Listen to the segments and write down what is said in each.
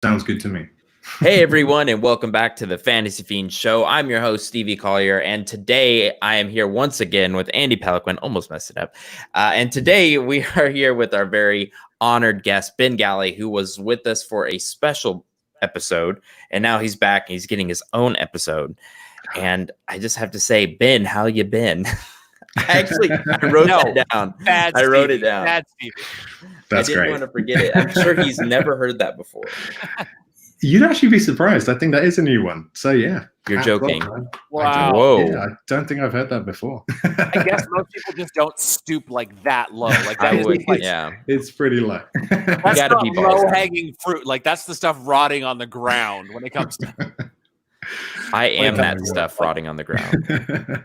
Sounds good to me. Hey everyone, and welcome back to the Fantasy Fiends show. I'm your host, Stevie Collier, and today I am here once again with Andy Peliquin. Almost messed it up. And today we are here with our very honored guest, Ben Galley, who was with us for a special episode, and now he's back and he's getting his own episode. And I just have to say, Ben, how you been? I wrote that down. I wrote it down. Bad Stevie. That's I didn't great. want to forget it. I'm sure he's never heard that before. You'd actually be surprised. I think that is a new one. So yeah. You're joking. Wow. Whoa. I don't think I've heard that before. I guess most people just don't stoop like that low. Like that I is would, like, yeah. It's pretty low. that's gotta not be balls. low-hanging fruit. Like that's the stuff rotting on the ground when it comes to I am that Like- stuff rotting on the ground.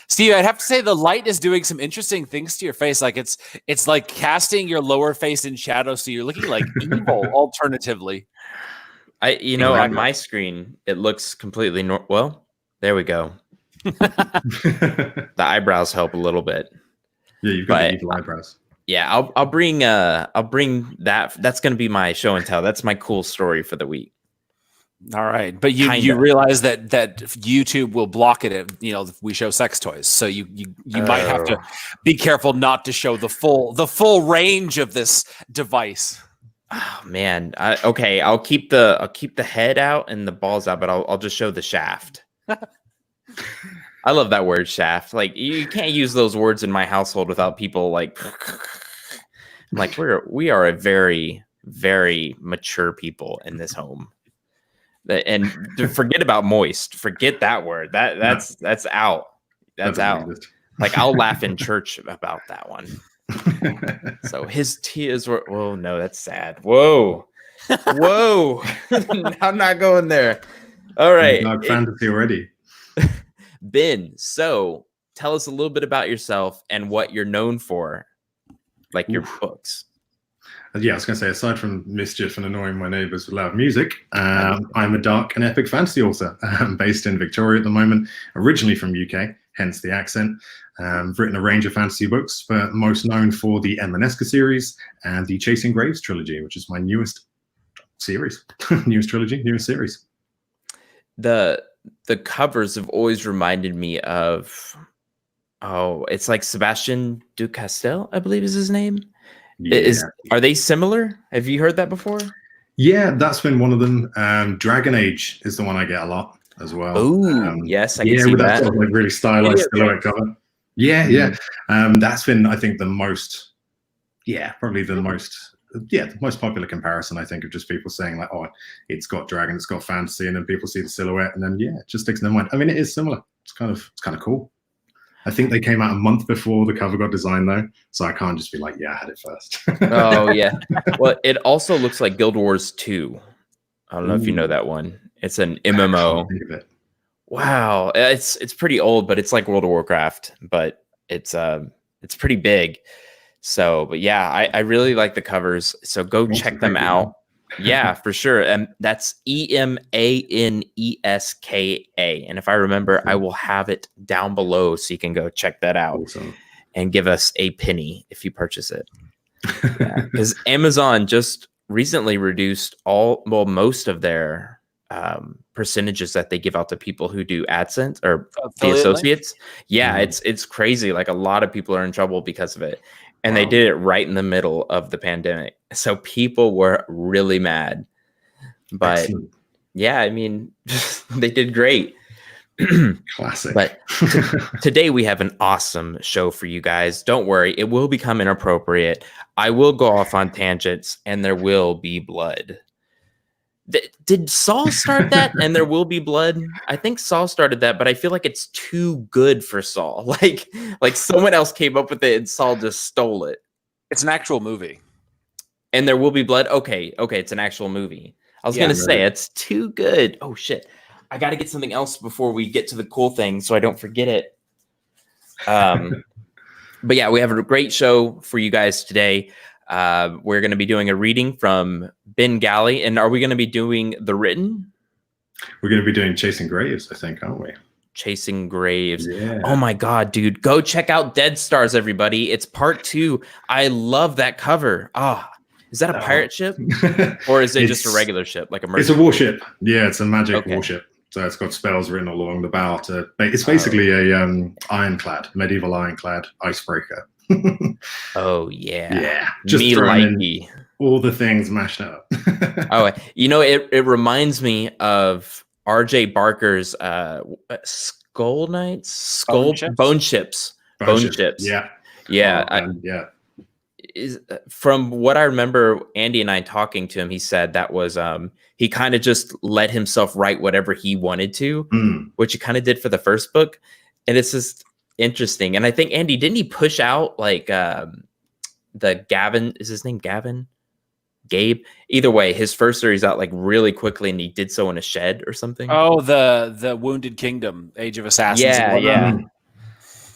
Steve, I'd have to say the light is doing some interesting things to your face. Like it's like casting your lower face in shadow, so you're looking like evil alternatively. On my screen, it looks completely well, there we go. The eyebrows help a little bit. Yeah, you've got But- the evil eyebrows. Yeah, I'll bring that. That's going to be my show and tell. That's my cool story for the week. All right, but you Kinda. realize that YouTube will block it if we show sex toys. So you might have to be careful not to show the full range of this device. Oh man. I'll keep the head out and the balls out, but I'll just show the shaft. I love that word, shaft. Like you can't use those words in my household without people like like we are a very, very mature people in this home. And forget about moist. Forget that word. That's out. That's out. Like I'll laugh in church about that one. So his tears were. Oh no, that's sad. Whoa. I'm not going there. All right, Dark fantasy already. Ben. So tell us a little bit about yourself and what you're known for, like your books. Yeah, I was going to say, aside from mischief and annoying my neighbours with loud music, I'm a dark and epic fantasy author. I'm based in Victoria at the moment, originally from UK, hence the accent. I've written a range of fantasy books, but most known for the Emaneska series and the Chasing Graves trilogy, which is my newest series. Newest trilogy, newest series. The covers have always reminded me of, it's like Sebastian Ducastel, I believe is his name. Yeah. Are they similar? Have you heard that before? Yeah, that's been one of them. Dragon Age is the one I get a lot as well. Oh, yes, I can see with that. sort of like really stylized silhouette cover. Yeah. That's been, I think, the most popular comparison, I think, of just people saying like, oh, it's got dragon, it's got fantasy, and then people see the silhouette, and then it just sticks in their mind. I mean, it is similar. It's kind of cool. I think they came out a month before the cover got designed, though, so I can't just be like, yeah, I had it first. Oh, yeah. Well, it also looks like Guild Wars 2. I don't know if you know that one. It's an MMO. I can't think of it. Wow, it's pretty old, but it's like World of Warcraft, but it's pretty big. So, but yeah, I really like the covers. So go check them out. Yeah, for sure. And that's Emaneska. And if I remember, I will have it down below so you can go check that out. Awesome. And give us a penny if you purchase it. Because Amazon just recently reduced most of their percentages that they give out to people who do AdSense or the associates. Yeah, it's crazy. Like a lot of people are in trouble because of it. And they did it right in the middle of the pandemic. So people were really mad. But Excellent. yeah, I mean, they did great. Classic. But today we have an awesome show for you guys. Don't worry, it will become inappropriate. I will go off on tangents and there will be blood. Did Saul start that and there will be blood? I think Saul started that, but I feel like it's too good for Saul. Like someone else came up with it and Saul just stole it. It's an actual movie. And there will be blood. Okay, it's an actual movie. I was gonna say it's too good. Oh shit. I gotta get something else before we get to the cool thing so I don't forget it. But yeah, we have a great show for you guys today. We're going to be doing a reading from Ben Galley. And are we going to be doing the written? We're going to be doing Chasing Graves, I think, aren't we? Chasing Graves. Yeah. Oh my God, dude. Go check out Dead Stars, everybody. It's part 2. I love that cover. Is that a pirate ship, or is it just a regular ship, like a merchant? It's a warship. Yeah, it's a magic Okay. warship. So it's got spells written all along the bow. It's basically a ironclad, medieval ironclad icebreaker. Oh yeah, Yeah, just me throwing in likey. all the things mashed up. Oh, it reminds me of R.J. Barker's Skull Knights, Bone Ships. Yeah, Yeah. yeah. From what I remember, Andy and I talking to him, he said that was he kind of just let himself write whatever he wanted to, which he kind of did for the first book, and it's just interesting. And I think Andy, didn't he push out like the Gavin? Is his name Gavin? Gabe? Either way, his first series out like really quickly, and he did so in a shed or something. Oh, the Wounded Kingdom, Age of Assassins.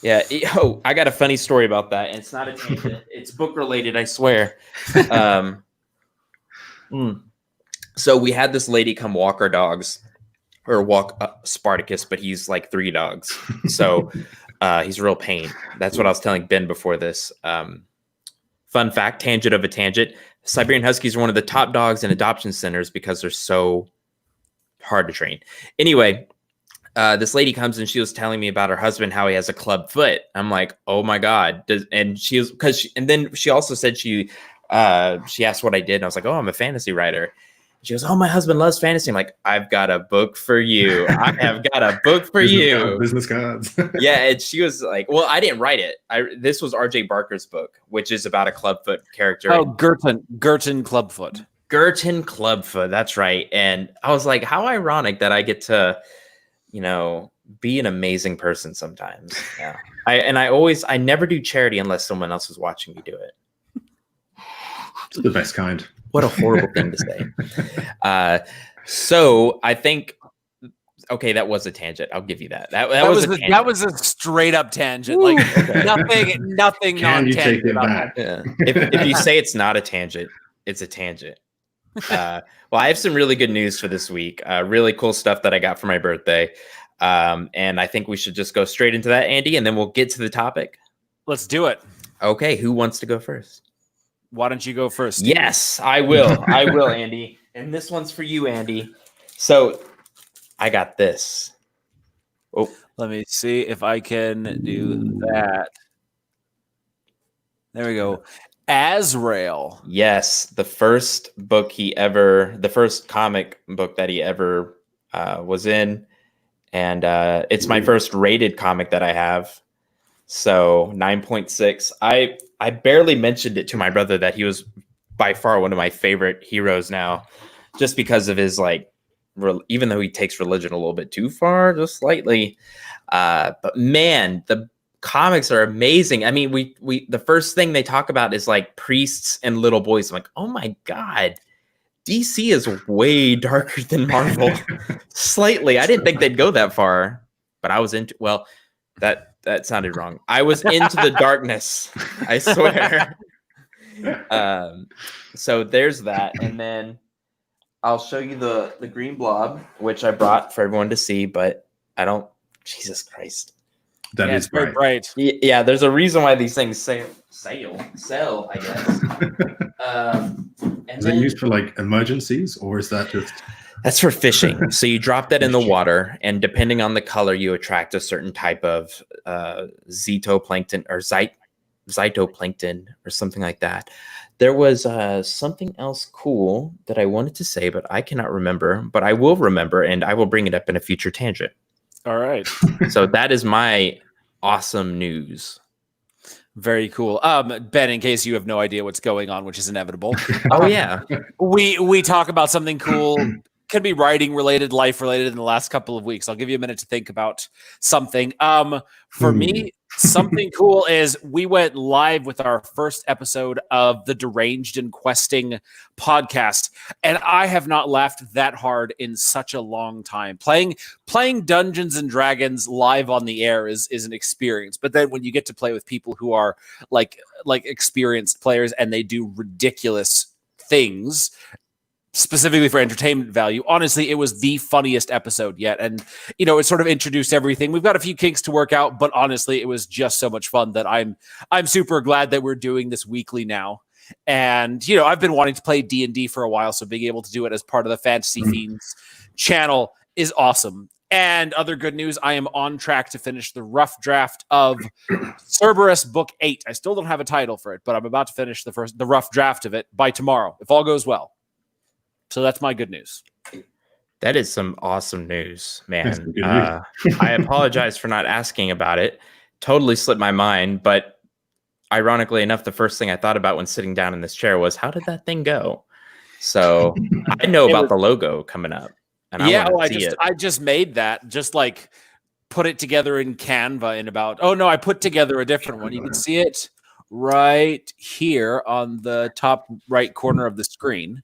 Yeah. Oh, I got a funny story about that. And it's not a tangent. It's book related, I swear. So we had this lady come walk our dogs, or walk Spartacus, but he's like 3 dogs. So he's a real pain. That's what I was telling Ben before this. Fun fact, tangent of a tangent. Siberian Huskies are one of the top dogs in adoption centers because they're so hard to train. Anyway, this lady comes and she was telling me about her husband, how he has a club foot. I'm like, oh my God. And she was, and then she also said she asked what I did. And I was like, oh, I'm a fantasy writer. She goes, oh, my husband loves fantasy. I'm like, I've got a book for you. I have got a book for you. Business cards. Yeah. And she was like, well, I didn't write it. This was R.J. Barker's book, which is about a clubfoot character. Oh, Girton Clubfoot. Girton Clubfoot. That's right. And I was like, how ironic that I get to, be an amazing person sometimes. Yeah. I never do charity unless someone else is watching me do it. It's the best kind. What a horrible thing to say. So I think, okay, that was a tangent. I'll give you that. That was a straight up tangent. Like nothing Can you take it non-tangent. back? Yeah. If you say it's not a tangent, it's a tangent. Well, I have some really good news for this week. Really cool stuff that I got for my birthday. And I think we should just go straight into that, Andy, and then we'll get to the topic. Let's do it. Okay, who wants to go first? Why don't you go first, Steve? Yes, I will. I will, Andy. And this one's for you, Andy. So I got this. Oh, let me see if I can do that. There we go. Azrael. Yes, the first comic book that he ever was in. And it's my first rated comic that I have. So 9.6. I barely mentioned it to my brother that he was by far one of my favorite heroes now, just because of his even though he takes religion a little bit too far, just slightly. But man, the comics are amazing. I mean, we the first thing they talk about is like priests and little boys. I'm like, oh my God, DC is way darker than Marvel. Slightly. I didn't think they'd go that far, but I was into, well, that sounded wrong. I was into the darkness, I swear. So there's that. And then I'll show you the Green Blob, which I brought for everyone to see, but Jesus Christ. That is very bright. Yeah, there's a reason why these things sell, I guess. Is it used for like emergencies, or is that just... That's for fishing. So you drop that in the water, and depending on the color, you attract a certain type of zooplankton or phytoplankton or something like that. There was something else cool that I wanted to say, but I cannot remember. But I will remember, and I will bring it up in a future tangent. All right. So that is my awesome news. Very cool. Ben, in case you have no idea what's going on, which is inevitable. Oh yeah. We talk about something cool. Could be writing related, life related in the last couple of weeks. I'll give you a minute to think about something. For me, something cool is we went live with our first episode of the Deranged and Questing podcast, and I have not laughed that hard in such a long time. Playing Dungeons and Dragons live on the air is an experience, but then when you get to play with people who are like experienced players and they do ridiculous things specifically for entertainment value, honestly, it was the funniest episode yet. And, it sort of introduced everything. We've got a few kinks to work out, but honestly, it was just so much fun that I'm super glad that we're doing this weekly now. And, you know, I've been wanting to play D&D for a while, so being able to do it as part of the Fantasy Fiends channel is awesome. And other good news, I am on track to finish the rough draft of Cerberus Book 8. I still don't have a title for it, but I'm about to finish the rough draft of it by tomorrow, if all goes well. So that's my good news. That is some awesome news, man. Good news. I apologize for not asking about it. Totally slipped my mind, but ironically enough, the first thing I thought about when sitting down in this chair was, how did that thing go? So I know about the logo coming up. And I just made that, just like put it together in Canva in about, I put together a different one. You can see it right here on the top right corner of the screen.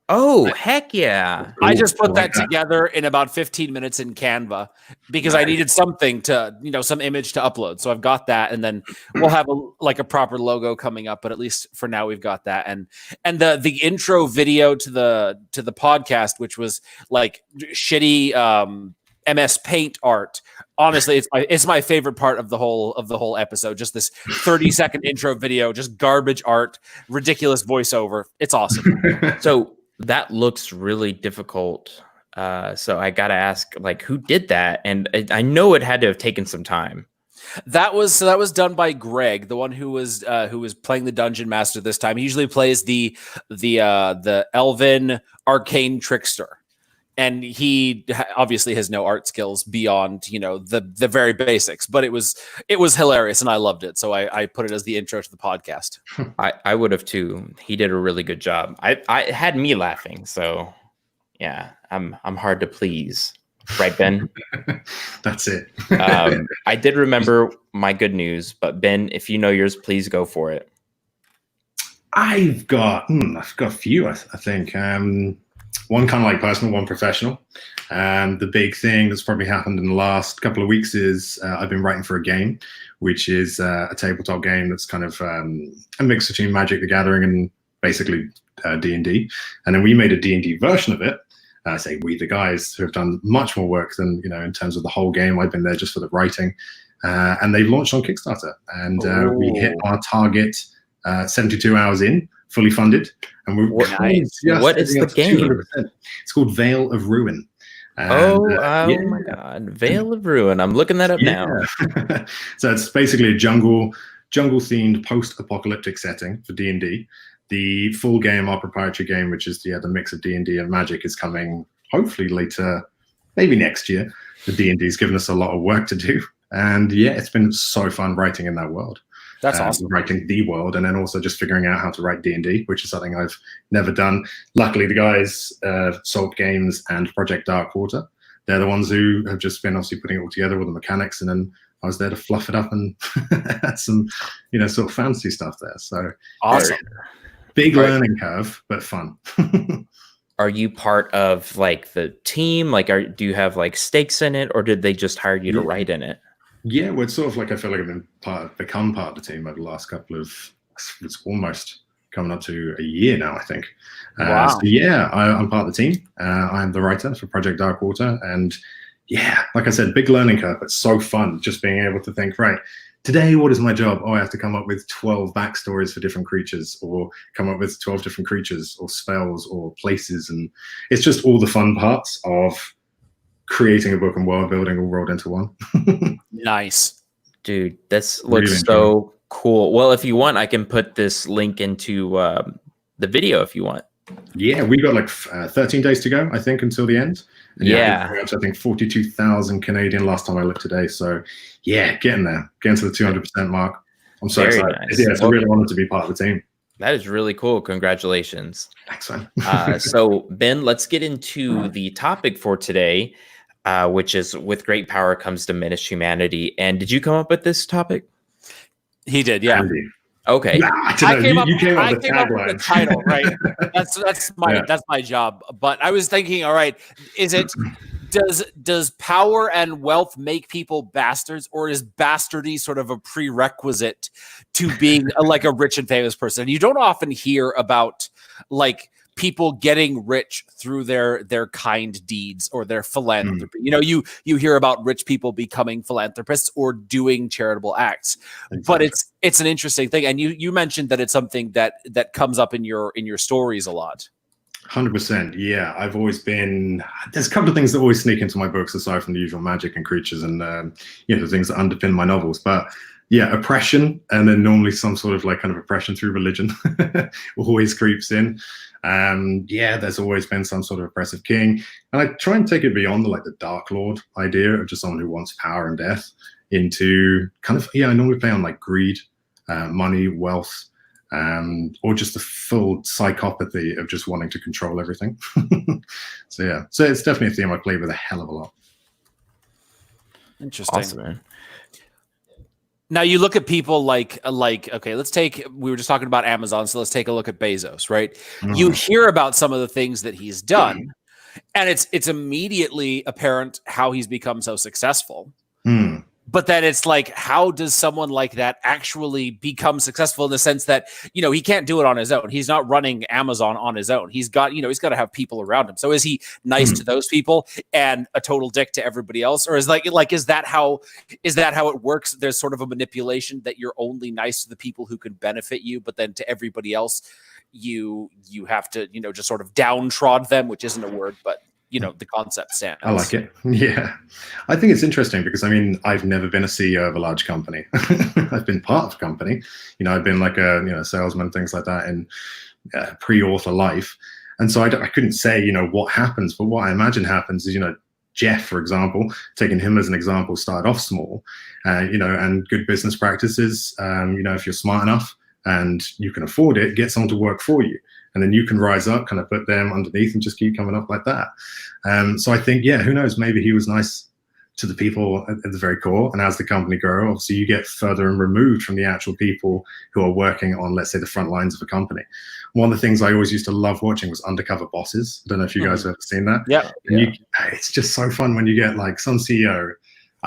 Oh, heck yeah. I just put that together in about 15 minutes in Canva because I needed something to, some image to upload. So I've got that, and then we'll have a proper logo coming up, but at least for now we've got that. And the intro video to the podcast, which was like shitty MS Paint art. Honestly, it's my favorite part of the whole episode. Just this 30-second intro video, just garbage art, ridiculous voiceover. It's awesome. So that looks really difficult. So I got to ask, like, who did that? And I know it had to have taken some time. That was done by Greg, the one who was playing the Dungeon Master this time. He usually plays the Elven Arcane Trickster. And he obviously has no art skills beyond, the very basics, but it was hilarious and I loved it. So I put it as the intro to the podcast. I would have too. He did a really good job. It had me laughing. So yeah, I'm hard to please. Right, Ben? That's it. I did remember my good news, but Ben, if you know yours, please go for it. I've got a few, I think. One kind of like personal, one professional. The big thing that's probably happened in the last couple of weeks is I've been writing for a game, which is a tabletop game that's kind of a mix between Magic the Gathering and basically D&D. And then we made a D&D version of it. I say we, the guys who have done much more work than, in terms of the whole game. I've been there just for the writing. And they've launched on Kickstarter. And we hit our target 72 hours in, fully funded. And we're nice. What is the game? 200%. It's called Veil of Ruin. And, my God. Veil of Ruin. I'm looking that up now. So it's basically a jungle-themed post-apocalyptic setting for D&D. The full game, our proprietary game, which is the mix of D&D and Magic, is coming hopefully later, maybe next year. The D&D's given us a lot of work to do. And yeah, it's been so fun writing in that world. That's awesome. Writing the world, and then also just figuring out how to write D&D, which is something I've never done. Luckily, the guys, Salt Games and Project Darkwater, they're the ones who have just been obviously putting it all together, all the mechanics, and then I was there to fluff it up and add some, sort of fancy stuff there. So awesome. Big learning curve, but fun. Are you part of like the team? Like, do you have like stakes in it, or did they just hire you to write in it? Yeah, well, it's sort of like I feel like I've been become part of the team over the last couple of, it's almost coming up to a year now, I think. Wow. So yeah, I'm part of the team. I'm the writer for Project Darkwater. And yeah, like I said, big learning curve, but so fun just being able to think, right, today, what is my job? Oh, I have to come up with 12 backstories for different creatures, or come up with 12 different creatures or spells or places. And it's just all the fun parts of creating a book and world building all rolled into one. Nice. Dude, this looks really so cool. Well, if you want, I can put this link into the video if you want. Yeah, we got like 13 days to go, I think, until the end. And I think 42,000 Canadian last time I looked today. So yeah, getting there, getting to the 200% mark. I'm so excited. Nice. Yeah, it's a real honor to be part of the team. That is really cool. Congratulations. Thanks, man. So Ben, let's get into the topic for today, which is with great power comes diminished humanity. And did you come up with this topic? He did, yeah. Andy. Okay. Nah, I came up with the title, right? That's my job. But I was thinking, all right, does power and wealth make people bastards, or is bastardy sort of a prerequisite to being like a rich and famous person? You don't often hear about like people getting rich through their kind deeds or their philanthropy. You know, you hear about rich people becoming philanthropists or doing charitable acts. But it's an interesting thing. And you mentioned that it's something that comes up in your stories a lot. 100%. Yeah, I've always been. There's a couple of things that always sneak into my books aside from the usual magic and creatures and the things that underpin my novels. But yeah, oppression, and then normally some sort of like kind of oppression through religion always creeps in. There's always been some sort of oppressive king, and I try and take it beyond the Dark Lord idea of just someone who wants power and death into kind of I normally play on like greed, money, wealth. Or just the full psychopathy of just wanting to control everything. So it's definitely a theme I play with a hell of a lot. Interesting. Awesome, man. Now you look at people like okay, we were just talking about Amazon, so let's take a look at Bezos, right? You hear about some of the things that he's done, and it's immediately apparent how he's become so successful. But then it's like, how does someone like that actually become successful in the sense that, he can't do it on his own. He's not running Amazon on his own. He's got to have people around him. So is he nice to those people and a total dick to everybody else? Or is is that how it works? There's sort of a manipulation that you're only nice to the people who can benefit you, but then to everybody else, you have to, just sort of downtrod them, which isn't a word, but the concept stands. I like it. Yeah. I think it's interesting because, I've never been a CEO of a large company. I've been part of a company. I've been like a, salesman, things like that in pre-author life. And so I couldn't say, what happens, but what I imagine happens is, Jeff, for example, taking him as an example, started off small, and good business practices, if you're smart enough and you can afford it, get someone to work for you. And then you can rise up, kind of put them underneath and just keep coming up like that. So I think, who knows, maybe he was nice to the people at the very core. And as the company grew, obviously you get further and removed from the actual people who are working on, let's say, the front lines of a company. One of the things I always used to love watching was Undercover Bosses. I don't know if you guys have ever seen that. Yeah. It's just so fun when you get like some CEO.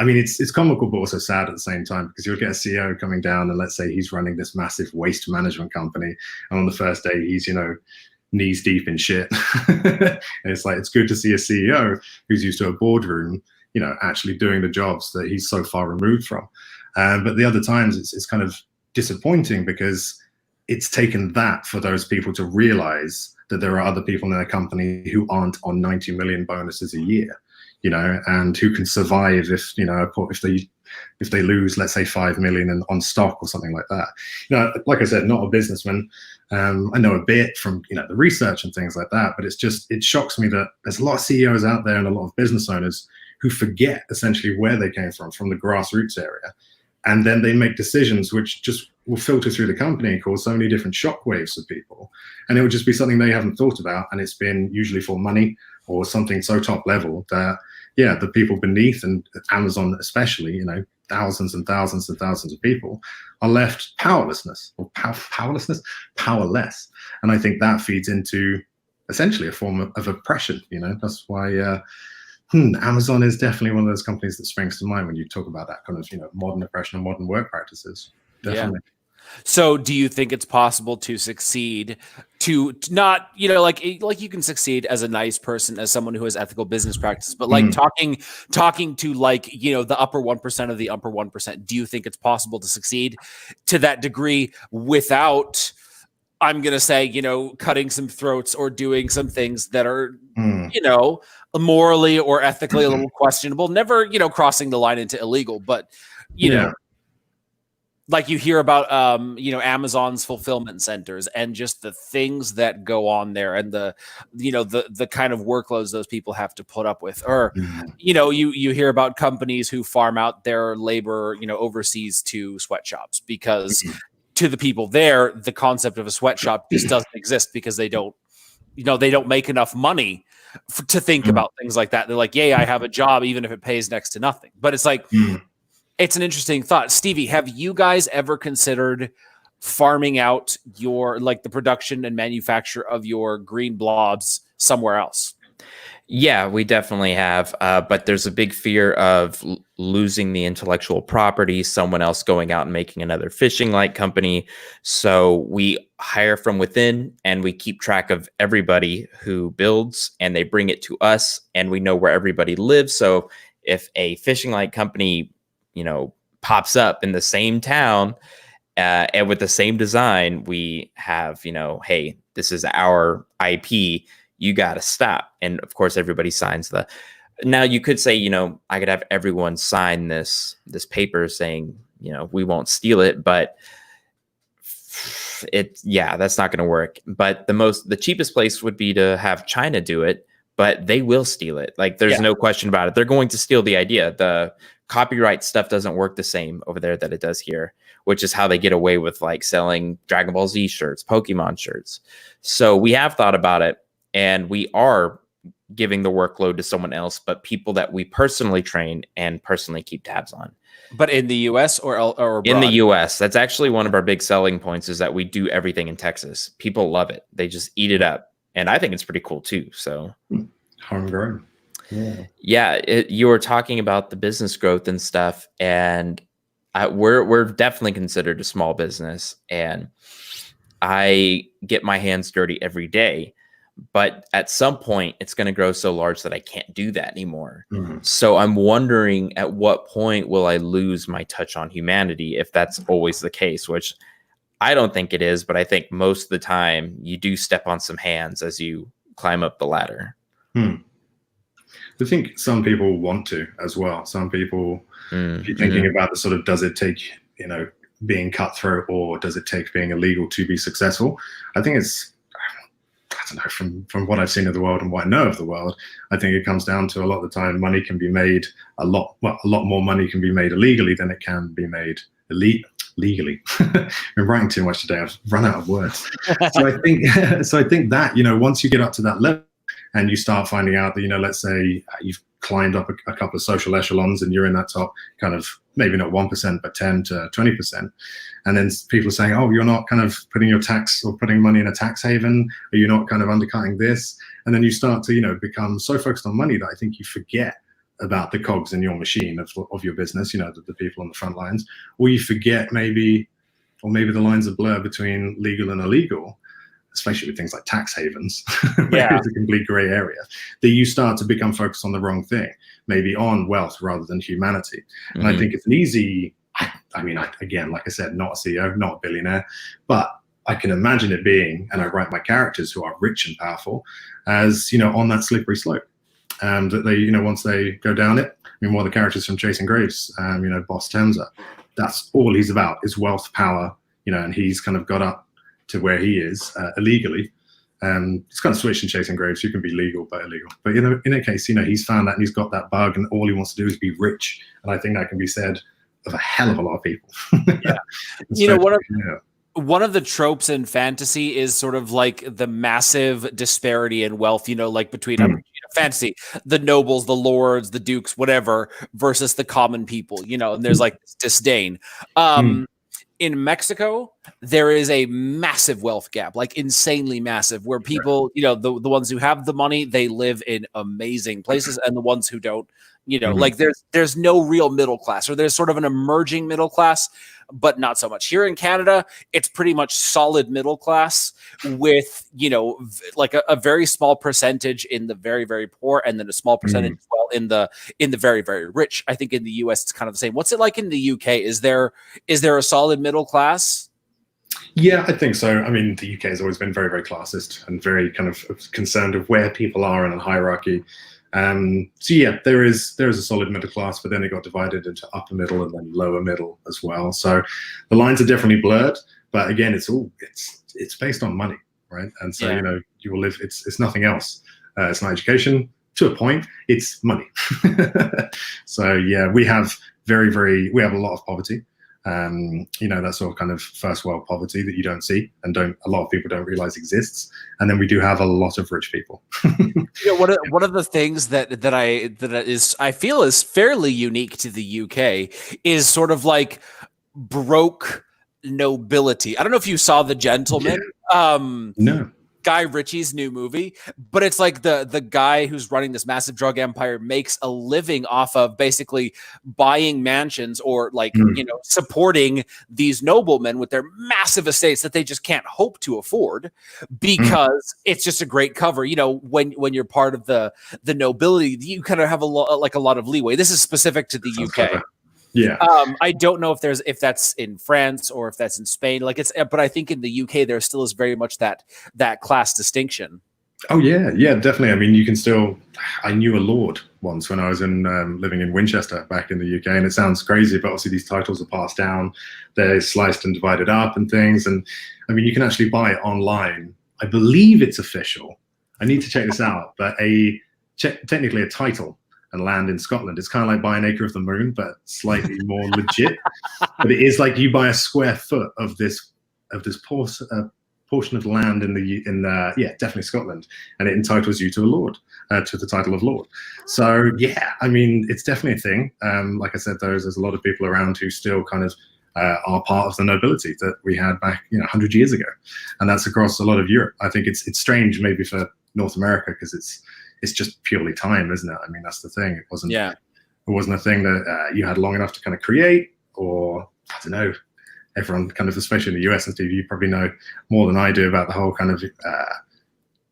It's comical, but also sad at the same time, because you'll get a CEO coming down and let's say he's running this massive waste management company. And on the first day, he's, knees deep in shit. And it's like, it's good to see a CEO who's used to a boardroom, actually doing the jobs that he's so far removed from. But the other times it's kind of disappointing because it's taken that for those people to realize that there are other people in their company who aren't on 90 million bonuses a year. And who can survive if they lose, let's say, 5 million on stock or something like that. Like I said, not a businessman. I know a bit from the research and things like that, but it shocks me that there's a lot of CEOs out there and a lot of business owners who forget essentially where they came from the grassroots area, and then they make decisions which just will filter through the company and cause so many different shockwaves for people, and it would just be something they haven't thought about, and it's been usually for money or something so top level that the people beneath, and Amazon especially, thousands and thousands and thousands of people are left powerless. And I think that feeds into essentially a form of oppression. That's why Amazon is definitely one of those companies that springs to mind when you talk about that kind of modern oppression and modern work practices. Definitely. Yeah. So do you think it's possible to succeed, to not, like you can succeed as a nice person, as someone who has ethical business practices, but like talking to the upper 1% of the upper 1%, do you think it's possible to succeed to that degree without, I'm going to say, cutting some throats or doing some things that are, morally or ethically a little questionable, never, crossing the line into illegal, but, like you hear about, Amazon's fulfillment centers and just the things that go on there and the kind of workloads those people have to put up with, or, you hear about companies who farm out their labor, overseas to sweatshops because to the people there, the concept of a sweatshop just doesn't exist because they don't make enough money to think about things like that. They're like, I have a job, even if it pays next to nothing. But it's like, it's an interesting thought. Stevie, have you guys ever considered farming out your, the production and manufacture of your Green Blobs somewhere else? Yeah, we definitely have. But there's a big fear of losing the intellectual property, someone else going out and making another fishing light company. So we hire from within and we keep track of everybody who builds and they bring it to us and we know where everybody lives. So if a fishing light company, pops up in the same town, and with the same design, we have, hey, this is our IP. You got to stop. And of course, everybody signs the. Now you could say, I could have everyone sign this paper saying, we won't steal it, but that's not going to work. But the cheapest place would be to have China do it, but they will steal it. Like there's no question about it. They're going to steal the idea. The copyright stuff doesn't work the same over there that it does here, which is how they get away with like selling Dragon Ball Z shirts, Pokemon shirts. So we have thought about it and we are giving the workload to someone else, but people that we personally train and personally keep tabs on. But in the US or abroad? In the US, that's actually one of our big selling points is that we do everything in Texas. People love it. They just eat it up. And I think it's pretty cool too. So homegrown. Yeah, you were talking about the business growth and stuff, and we're definitely considered a small business, and I get my hands dirty every day. But at some point, it's going to grow so large that I can't do that anymore. Mm-hmm. So I'm wondering at what point will I lose my touch on humanity if that's always the case, which I don't think it is, but I think most of the time you do step on some hands as you climb up the ladder. I think some people want to as well. Some people, if you're thinking about the sort of, does it take, being cutthroat or does it take being illegal to be successful? I think it's, I don't know, from what I've seen of the world and what I know of the world, I think it comes down to a lot of the time money can be made a lot more money can be made illegally than it can be made legally. I've been writing too much today. I've run out of words. So I think that, once you get up to that level, and you start finding out that, let's say you've climbed up a couple of social echelons and you're in that top kind of, maybe not 1%, but 10 to 20%. And then people are saying, oh, you're not kind of putting your tax or putting money in a tax haven. Are you not kind of undercutting this? And then you start to, become so focused on money that I think you forget about the cogs in your machine of your business, the people on the front lines, or you forget maybe the lines are blurred between legal and illegal, especially with things like tax havens, where it's a complete gray area, that you start to become focused on the wrong thing, maybe on wealth rather than humanity. Mm-hmm. And I think it's an easy, again, like I said, not a CEO, not a billionaire, but I can imagine it being, and I write my characters who are rich and powerful as, on that slippery slope. That they, once they go down it, one of the characters from Chasing Graves, Boss Temza, that's all he's about is wealth, power, and he's kind of got up to where he is illegally. It's kind of switched in Chasing Graves. You can be legal but illegal. But in a case, he's found that and he's got that bug, and all he wants to do is be rich. And I think that can be said of a hell of a lot of people. Yeah. One of the tropes in fantasy is sort of like the massive disparity in wealth, like between fantasy, the nobles, the lords, the dukes, whatever, versus the common people, and there's like this disdain. In Mexico, there is a massive wealth gap, like insanely massive, where people, the ones who have the money, they live in amazing places, and the ones who don't, like there's no real middle class, or there's sort of an emerging middle class, but not so much. Here in Canada, it's pretty much solid middle class with, like a very small percentage in the very, very poor, and then a small percentage as well in the very, very rich. I think in the US, it's kind of the same. What's it like in the UK? Is there a solid middle class? Yeah, I think so. The UK has always been very, very classist and very kind of concerned of where people are in a hierarchy. So yeah, there is a solid middle class, but then it got divided into upper middle and then lower middle as well. So the lines are definitely blurred, but again, it's based on money, right? And so you will live. It's nothing else. It's not education to a point. It's money. So yeah, we have a lot of poverty. That sort of kind of first world poverty that you don't see and a lot of people don't realize exists. And then we do have a lot of rich people. One of the things that I feel is fairly unique to the UK is sort of like broke nobility. I don't know if you saw The Gentleman. No. Guy Ritchie's new movie, but it's like the guy who's running this massive drug empire makes a living off of basically buying mansions or like supporting these noblemen with their massive estates that they just can't hope to afford because it's just a great cover. When you're part of the nobility, you kind of have a lot of leeway. This is specific to the UK. Clever. Yeah. I don't know if that's in France or if that's in Spain. But I think in the UK there still is very much that class distinction. Oh yeah, definitely. I mean, you can still. I knew a lord once when I was living in Winchester back in the UK, and it sounds crazy, but obviously these titles are passed down, they're sliced and divided up and things. And I mean, you can actually buy it online. I believe it's official. I need to check this out, but technically a title and land in Scotland. It's kind of like buying Acre of the Moon, but slightly more legit. But it is like you buy a square foot of this portion of land definitely Scotland, and it entitles you to a lord, to the title of lord. So yeah, I mean, it's definitely a thing. Like I said, there's a lot of people around who still kind of are part of the nobility that we had back 100 years ago, and that's across a lot of Europe. I think it's strange maybe for North America because it's just purely time, isn't it? I mean, that's the thing. It wasn't a thing that you had long enough to kind of create, or I don't know. Everyone kind of, especially in the US and Steve, you probably know more than I do about the whole kind of,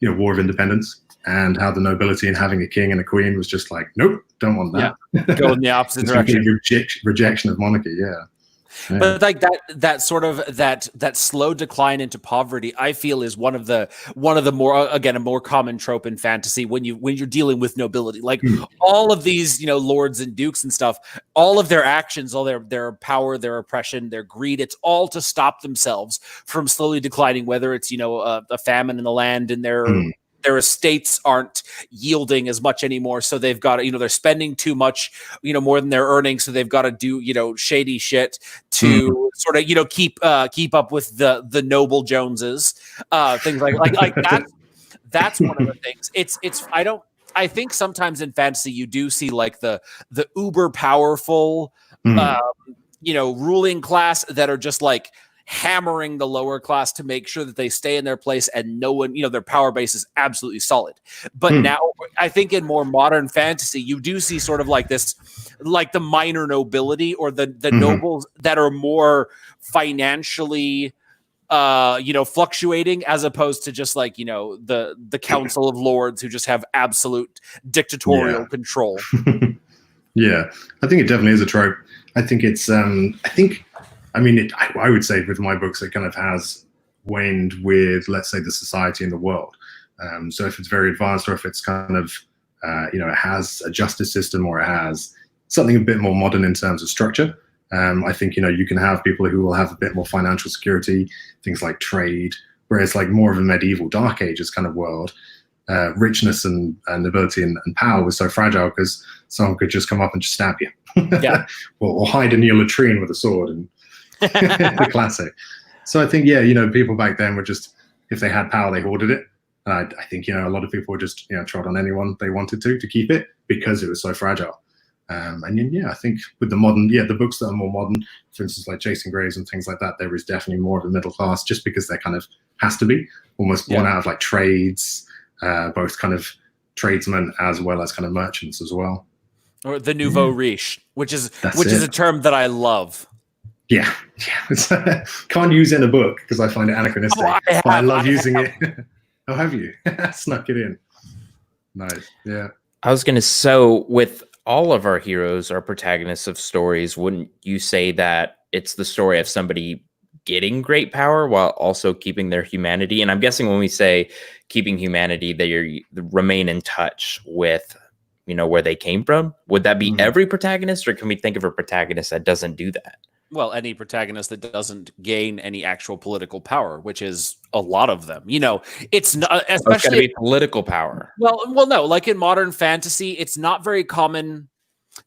War of Independence and how the nobility and having a king and a queen was just like, nope, don't want that. Yeah. Go in the opposite direction. Rejection of monarchy, yeah. But like that sort of that slow decline into poverty, I feel is one of the more, again, a more common trope in fantasy when you're dealing with nobility. Like all of these, lords and dukes and stuff, all of their actions, all their power, their oppression, their greed, it's all to stop themselves from slowly declining, whether it's, a famine in the land and their estates aren't yielding as much anymore. So they've got to, they're spending too much, more than they're earning. So they've got to do, shady shit to sort of, keep up with the noble Joneses, things like that. That's one of the things. I think sometimes in fantasy, you do see like the uber powerful, ruling class that are just like hammering the lower class to make sure that they stay in their place and no one, their power base is absolutely solid. But now I think in more modern fantasy, you do see sort of like this, like the minor nobility or the nobles that are more financially, fluctuating as opposed to just like, the Council of Lords who just have absolute dictatorial control. Yeah, I think it definitely is a trope. I think it's, I would say with my books, it kind of has waned with, let's say, the society and the world. So if it's very advanced or if it's kind of, it has a justice system or it has something a bit more modern in terms of structure, I think, you can have people who will have a bit more financial security, things like trade, whereas like more of a medieval Dark Ages kind of world, richness and nobility and power was so fragile because someone could just come up and just stab you. Yeah. or hide in your latrine with a sword and the classic. So I think, people back then were just, if they had power, they hoarded it. And I think, a lot of people would just, trod on anyone they wanted to keep it because it was so fragile. And then, I think with the modern, the books that are more modern, for instance, like Chasing Graves and things like that, there is definitely more of a middle class just because there kind of has to be almost born out of like trades, both kind of tradesmen as well as kind of merchants as well. Or the nouveau riche, which is a term that I love. Yeah. Can't use it in a book because I find it anachronistic. But I love using it. Oh, have you? Snuck it in. Nice. Yeah. I was going to, so with all of our heroes, our protagonists of stories, wouldn't you say that it's the story of somebody getting great power while also keeping their humanity? And I'm guessing when we say keeping humanity, they remain in touch with, where they came from. Would that be every protagonist, or can we think of a protagonist that doesn't do that? Well, any protagonist that doesn't gain any actual political power, which is a lot of them. It's not, especially it's gotta be political power. Well, no, like in modern fantasy, it's not very common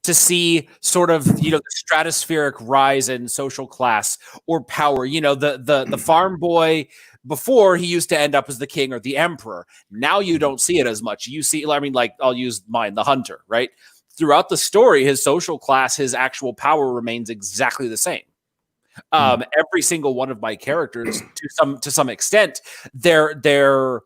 to see sort of, the stratospheric rise in social class or power. The farm boy, before he used to end up as the king or the emperor. Now you don't see it as much. You see, I'll use mine, the hunter, right? Throughout the story, his social class, his actual power remains exactly the same. Every single one of my characters, to some extent, their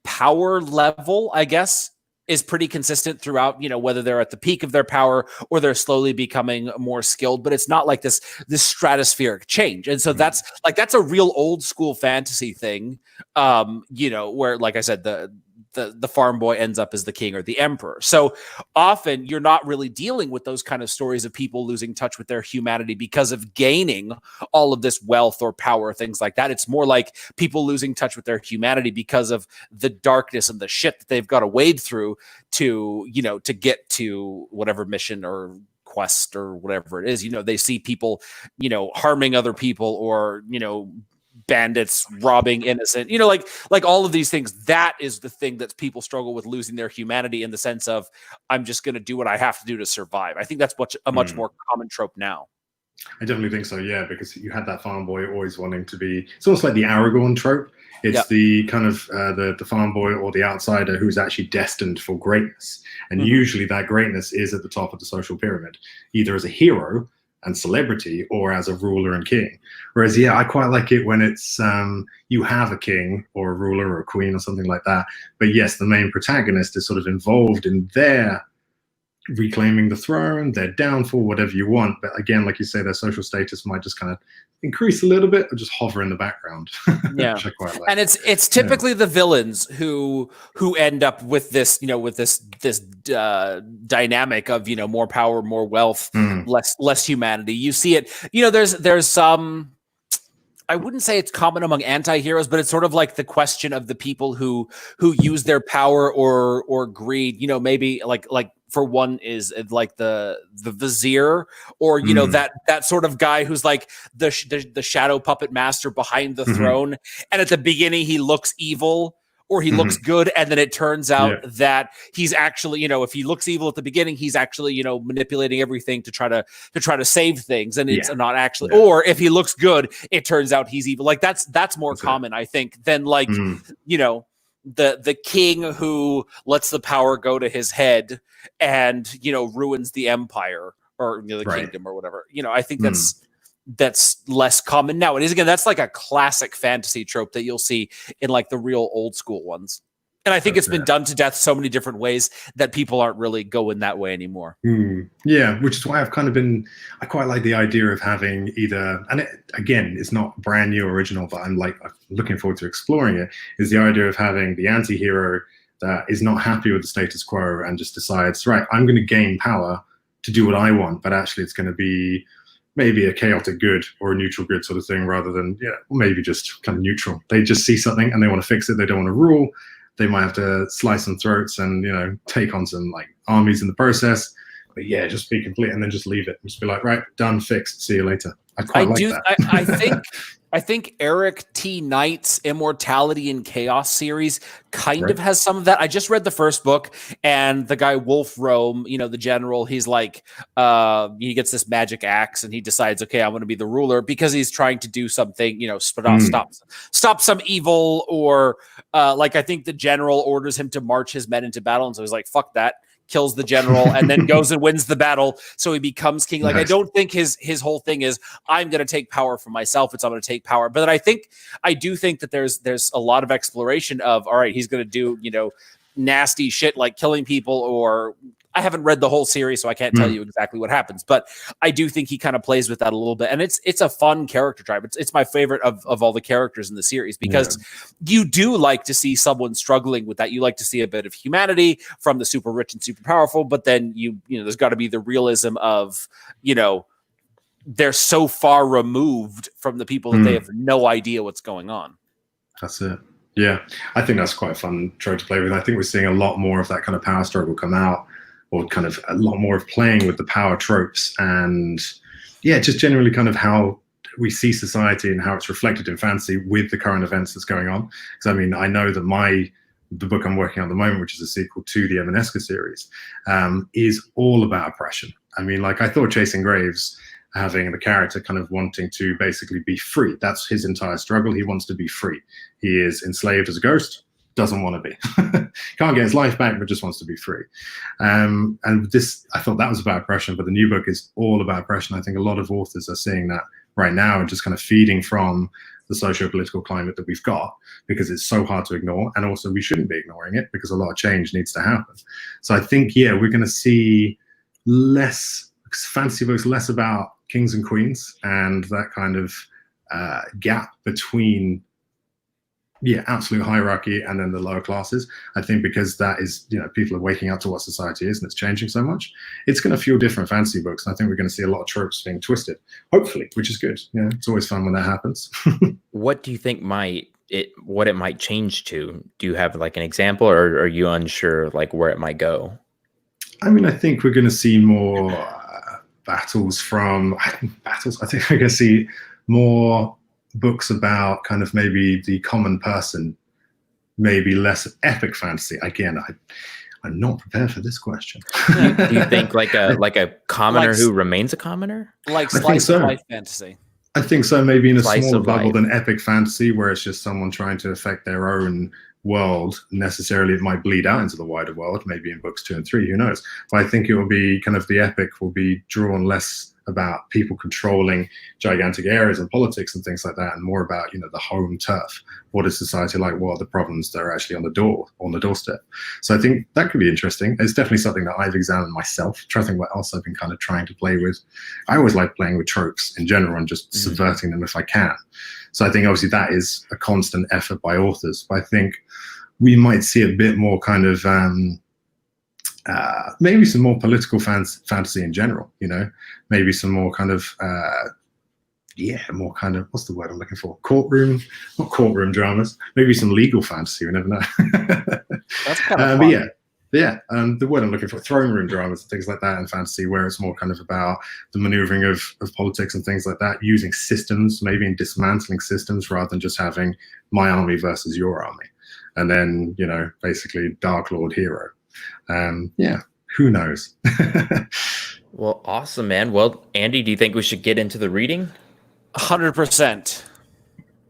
power level, I guess, is pretty consistent throughout, whether they're at the peak of their power or they're slowly becoming more skilled, but it's not like this stratospheric change. And so that's a real old school fantasy thing, where, like I said, the farm boy ends up as the king or the emperor. So often you're not really dealing with those kind of stories of people losing touch with their humanity because of gaining all of this wealth or power, things like that. It's more like people losing touch with their humanity because of the darkness and the shit that they've got to wade through to get to whatever mission or quest or whatever it is. They see people, harming other people, or, bandits robbing innocent, like all of these things. That is the thing that people struggle with, losing their humanity, in the sense of, I'm just going to do what I have to do to survive. I think that's a much more common trope now. I definitely think so, yeah, because you had that farm boy always wanting to be, it's almost like the Aragorn trope. It's the kind of the farm boy or the outsider who's actually destined for greatness. And usually that greatness is at the top of the social pyramid, either as a hero and celebrity or as a ruler and king. Whereas, I quite like it when it's you have a king or a ruler or a queen or something like that. But yes, the main protagonist is sort of involved in their reclaiming the throne, their downfall, whatever you want. But again, like you say, their social status might just kind of increase a little bit or just hover in the background. Yeah. Which I quite like. And it's typically the villains who end up with this, this dynamic of, more power, more wealth, less humanity. You see it, there's some, I wouldn't say it's common among anti-heroes, but it's sort of like the question of the people who use their power or greed, maybe like for one is like the vizier, or that sort of guy who's like the shadow puppet master behind the throne, and at the beginning he looks evil or he looks good, and then it turns out that he's actually, if he looks evil at the beginning, he's actually manipulating everything to try to save things, and it's not actually. Or if he looks good, it turns out he's evil. Like that's more common, I think, than like the king who lets the power go to his head and ruins the empire or the kingdom or whatever. I think that's less common now. It is, again, that's like a classic fantasy trope that you'll see in like the real old school ones. And I think it's been done to death so many different ways that people aren't really going that way anymore. Yeah, which is why I quite like the idea of having either, and again, it's not brand new original, but I'm looking forward to exploring it, is the idea of having the anti-hero that is not happy with the status quo and just decides, right, I'm going to gain power to do what I want, but actually it's going to be maybe a chaotic good or a neutral good sort of thing, rather than, maybe just kind of neutral. They just see something and they want to fix it. They don't want to rule. They might have to slice some throats and, take on some like armies in the process. But just be complete and then just leave it. Just be like, right, done, fixed. See you later. I quite like that. I think Eric T. Knight's Immortality and Chaos series kind of has some of that. I just read the first book, and the guy Wolf Rome, the general, he's like, he gets this magic axe and he decides, okay, I'm going to be the ruler, because he's trying to do something, stop some evil, or like I think the general orders him to march his men into battle. And so he's like, fuck that. Kills the general and then goes and wins the battle, so he becomes king. Like, I don't think his whole thing is I'm going to take power for myself. It's I'm going to take power. But I do think that there's a lot of exploration of, all right, he's going to do nasty shit like killing people, or I haven't read the whole series, so I can't tell you exactly what happens, but I do think he kind of plays with that a little bit, and it's a fun character drive. It's my favorite of all the characters in the series, because you do like to see someone struggling with that. You like to see a bit of humanity from the super rich and super powerful, but then there's got to be the realism of they're so far removed from the people that they have no idea what's going on. That's it. Yeah, I think that's quite a fun trope to play with. I think we're seeing a lot more of that kind of power struggle come out, or kind of a lot more of playing with the power tropes, and just generally kind of how we see society and how it's reflected in fantasy with the current events that's going on. Because I mean, I know that the book I'm working on at the moment, which is a sequel to the Emaneska series, is all about oppression. I mean, like, I thought Chasing Graves, having the character kind of wanting to basically be free, that's his entire struggle. He wants to be free. He is enslaved as a ghost, doesn't want to be. Can't get his life back, but just wants to be free. And this, I thought that was about oppression, but the new book is all about oppression. I think a lot of authors are seeing that right now and just kind of feeding from the socio-political climate that we've got, because it's so hard to ignore, and also we shouldn't be ignoring it because a lot of change needs to happen. So I think, yeah, we're going to see less fantasy books, less about kings and queens and that kind of gap between absolute hierarchy and then the lower classes. I think because that is, people are waking up to what society is and it's changing so much, it's going to fuel different fantasy books. And I think we're going to see a lot of tropes being twisted, hopefully, which is good. Yeah, it's always fun when that happens. What do you think what it might change to? Do you have like an example, or are you unsure like where it might go? I mean, I think we're going to see more battles. I think we're going to see more books about kind of maybe the common person, maybe less epic fantasy. Again, I'm not prepared for this question. Do you think like a commoner who remains a commoner? Like slice of life fantasy. I think so, maybe in a Slice smaller of bubble life. than epic fantasy, where it's just someone trying to affect their own world. Necessarily, it might bleed out into the wider world, maybe in books 2 and 3, who knows? But I think it will be kind of the epic will be drawn less about people controlling gigantic areas and politics and things like that, and more about, the home turf. What is society like? What are the problems that are actually on the doorstep? So I think that could be interesting. It's definitely something that I've examined myself, trying to think what else I've been kind of trying to play with. I always like playing with tropes in general and just subverting them if I can. So I think obviously that is a constant effort by authors, but I think we might see a bit more kind of maybe some more political fantasy in general, maybe some more kind of more kind of, what's the word I'm looking for? Not courtroom dramas, maybe some legal fantasy, we never know. That's kind of fun. But the word I'm looking for, throne room dramas and things like that in fantasy, where it's more kind of about the maneuvering of politics and things like that, using systems, maybe in dismantling systems rather than just having my army versus your army. And then, basically Dark Lord hero. Who knows? Well, awesome, man. Well, Andy, do you think we should get into the reading? 100%.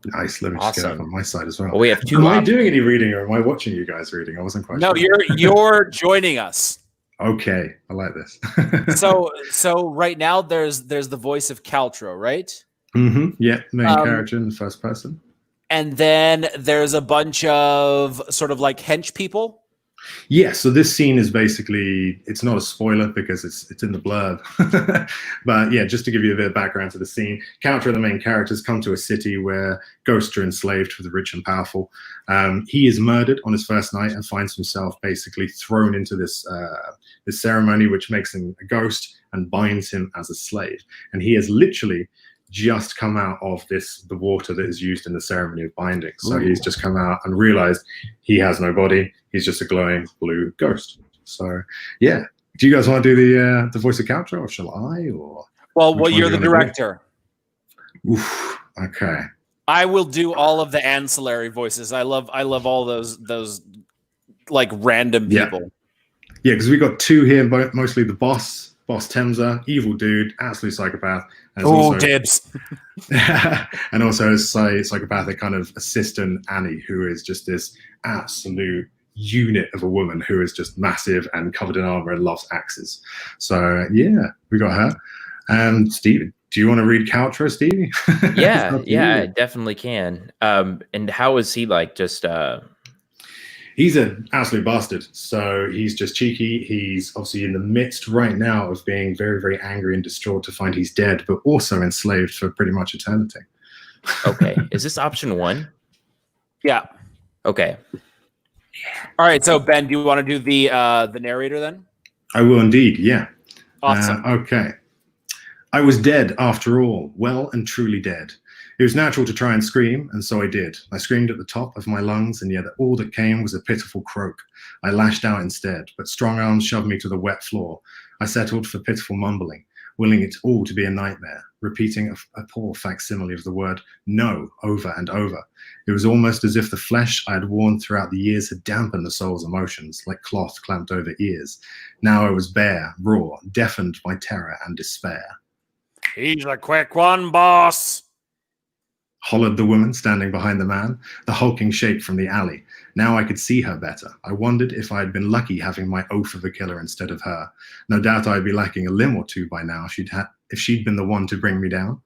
Nice. Let me just get up on my side as well. Well, we have two. Am I doing any reading, or am I watching you guys reading? I wasn't quite sure. No, you're joining us. Okay, I like this. So right now there's the voice of Caltro, right? Mm-hmm. Yeah, main character in the first person. And then there's a bunch of sort of like hench people. Yeah, so this scene is basically, it's not a spoiler because it's in the blurb. But yeah, just to give you a bit of background to the scene, Caltro, the main characters, come to a city where ghosts are enslaved for the rich and powerful. He is murdered on his first night and finds himself basically thrown into this ceremony, which makes him a ghost and binds him as a slave. And he has literally just come out of the water that is used in the ceremony of binding. So he's just come out and realized he has no body. He's just a glowing blue ghost. So yeah, do you guys want to do the voice of Caltro, or shall I? Or well, you're the director. Oof, okay. I will do all of the ancillary voices. I love all those like random people. Yeah, because we got two here, mostly the boss Temza, evil dude, absolute psychopath. Oh, dibs. And also a psychopathic kind of assistant, Annie, who is just this absolute unit of a woman who is just massive and covered in armor and loves axes. So yeah, we got her. And Stevie, do you want to read Caltro, Stevie? Yeah, I definitely can. And how is he like? Just he's an absolute bastard. So he's just cheeky. He's obviously in the midst right now of being very, very angry and distraught to find he's dead, but also enslaved for pretty much eternity. Okay. Is this option 1? Yeah. Okay. All right. So Ben, do you want to do the narrator then? I will indeed. Yeah. Awesome. Okay. I was dead after all, well and truly dead. It was natural to try and scream, and so I did. I screamed at the top of my lungs, and yet all that came was a pitiful croak. I lashed out instead, but strong arms shoved me to the wet floor. I settled for pitiful mumbling, willing it all to be a nightmare, repeating a poor facsimile of the word no over and over. It was almost as if the flesh I had worn throughout the years had dampened the soul's emotions, like cloth clamped over ears. Now I was bare, raw, deafened by terror and despair. He's a quick one, boss, hollered the woman standing behind the man, the hulking shape from the alley. Now I could see her better. I wondered if I had been lucky having my oath of a killer instead of her. No doubt I'd be lacking a if she'd been the one to bring me down.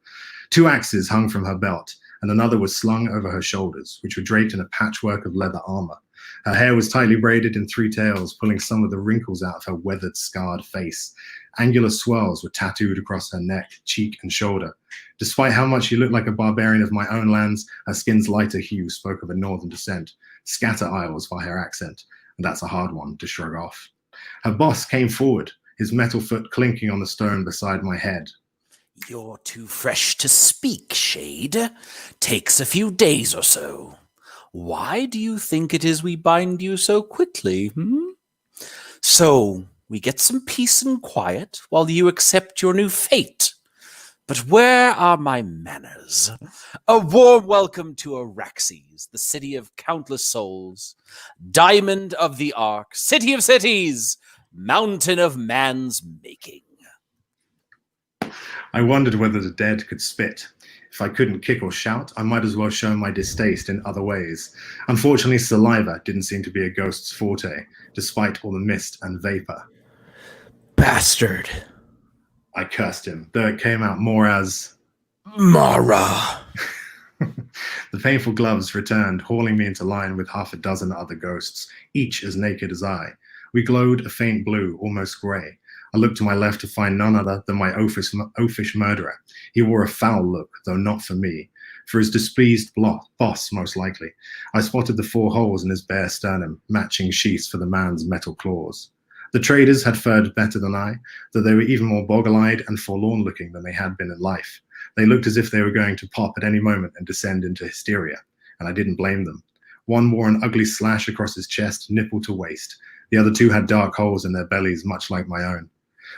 2 axes hung from her belt, and another was slung over her shoulders, which were draped in a patchwork of leather armor. Her hair was tightly braided in 3 tails, pulling some of the wrinkles out of her weathered, scarred face. Angular swirls were tattooed across her neck, cheek, and shoulder. Despite how much she looked like a barbarian of my own lands, her skin's lighter hue spoke of a northern descent. Scatter Isles by her accent, and that's a hard one to shrug off. Her boss came forward, his metal foot clinking on the stone beside my head. You're too fresh to speak, Shade. Takes a few days or so. Why do you think it is we bind you so quickly, So, we get some peace and quiet while you accept your new fate. But where are my manners? A warm welcome to Araxes, the city of countless souls, diamond of the ark, city of cities, mountain of man's making. I wondered whether the dead could spit. If I couldn't kick or shout, I might as well show my distaste in other ways. Unfortunately, saliva didn't seem to be a ghost's forte, despite all the mist and vapor. Bastard. I cursed him, though it came out more as Mara. The painful gloves returned, hauling me into line with half a dozen other ghosts, each as naked as I. We glowed a faint blue, almost grey. I looked to my left to find none other than my oafish murderer. He wore a foul look, though not for me. For his displeased boss, most likely. I spotted the 4 holes in his bare sternum, matching sheaths for the man's metal claws. The traders had fared better than I, though they were even more boggle-eyed and forlorn-looking than they had been in life. They looked as if they were going to pop at any moment and descend into hysteria, and I didn't blame them. One wore an ugly slash across his chest, nipple to waist. The other 2 had dark holes in their bellies, much like my own.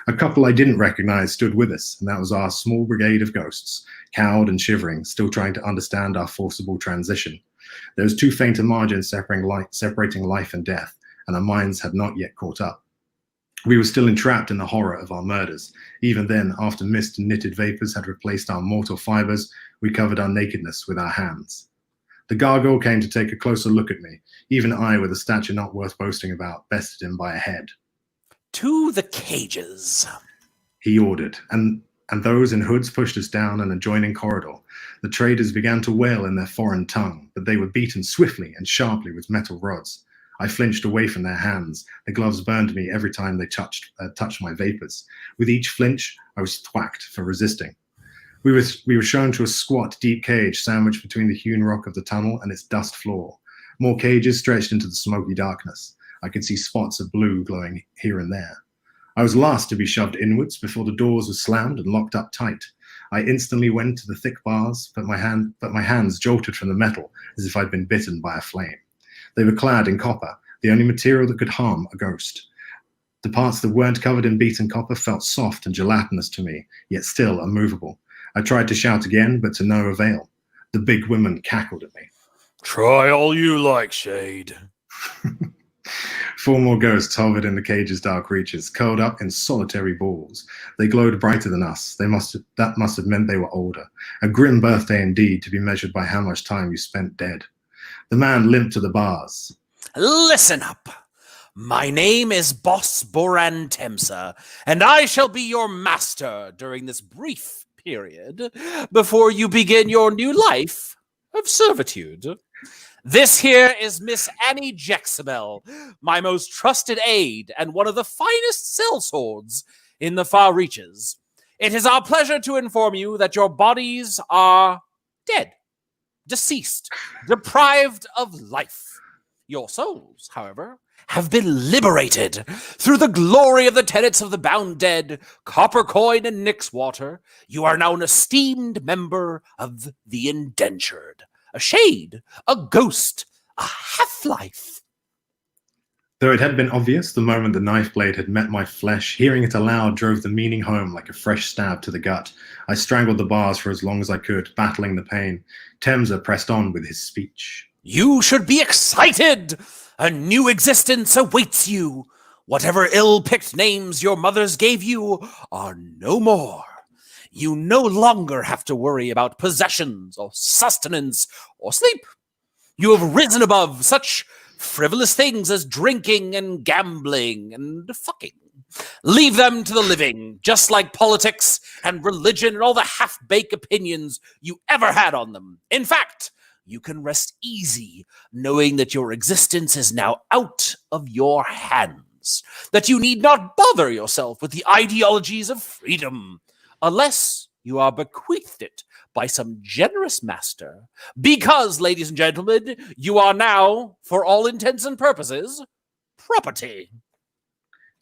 A couple I didn't recognize stood with us, and that was our small brigade of ghosts, cowed and shivering, still trying to understand our forcible transition. There was too faint a margin separating life and death, and our minds had not yet caught up. We were still entrapped in the horror of our murders. Even then, after mist and knitted vapors had replaced our mortal fibers, we covered our nakedness with our hands. The gargoyle came to take a closer look at me. Even I, with a stature not worth boasting about, bested him by a head. To the cages, he ordered, and those in hoods pushed us down an adjoining corridor. The traders began to wail in their foreign tongue, but they were beaten swiftly and sharply with metal rods. I flinched away from their hands. The gloves burned me every time they touched my vapors. With each flinch, I was thwacked for resisting. We were shown to a squat, deep cage sandwiched between the hewn rock of the tunnel and its dust floor. More cages stretched into the smoky darkness. I could see spots of blue glowing here and there. I was last to be shoved inwards before the doors were slammed and locked up tight. I instantly went to the thick bars, but my hands jolted from the metal as if I'd been bitten by a flame. They were clad in copper, the only material that could harm a ghost. The parts that weren't covered in beaten copper felt soft and gelatinous to me, yet still unmovable. I tried to shout again, but to no avail. The big women cackled at me. Try all you like, Shade. 4 more ghosts hovered in the cage's dark reaches, curled up in solitary balls. They glowed brighter than us. That must have meant they were older. A grim birthday indeed, to be measured by how much time you spent dead. The man limped to the bars. Listen up. My name is Boss Boran Temsa, and I shall be your master during this brief period before you begin your new life of servitude. This here is Miss Annie Jexabel, my most trusted aide and one of the finest sellswords in the far reaches. It is our pleasure to inform you that your bodies are dead, deceased, deprived of life. Your souls, however, have been liberated through the glory of the tenets of the bound dead, Coppercoin and Nixwater. You are now an esteemed member of the indentured. A shade, a ghost, a half-life. Though it had been obvious the moment the knife blade had met my flesh, hearing it aloud drove the meaning home like a fresh stab to the gut. I strangled the bars for as long as I could, battling the pain. Temsa pressed on with his speech. You should be excited! A new existence awaits you. Whatever ill-picked names your mothers gave you are no more. You no longer have to worry about possessions or sustenance or sleep. You have risen above such frivolous things as drinking and gambling and fucking. Leave them to the living, just like politics and religion and all the half-baked opinions you ever had on them. In fact, you can rest easy knowing that your existence is now out of your hands, that you need not bother yourself with the ideologies of freedom, unless you are bequeathed it by some generous master, because, ladies and gentlemen, you are now, for all intents and purposes, property.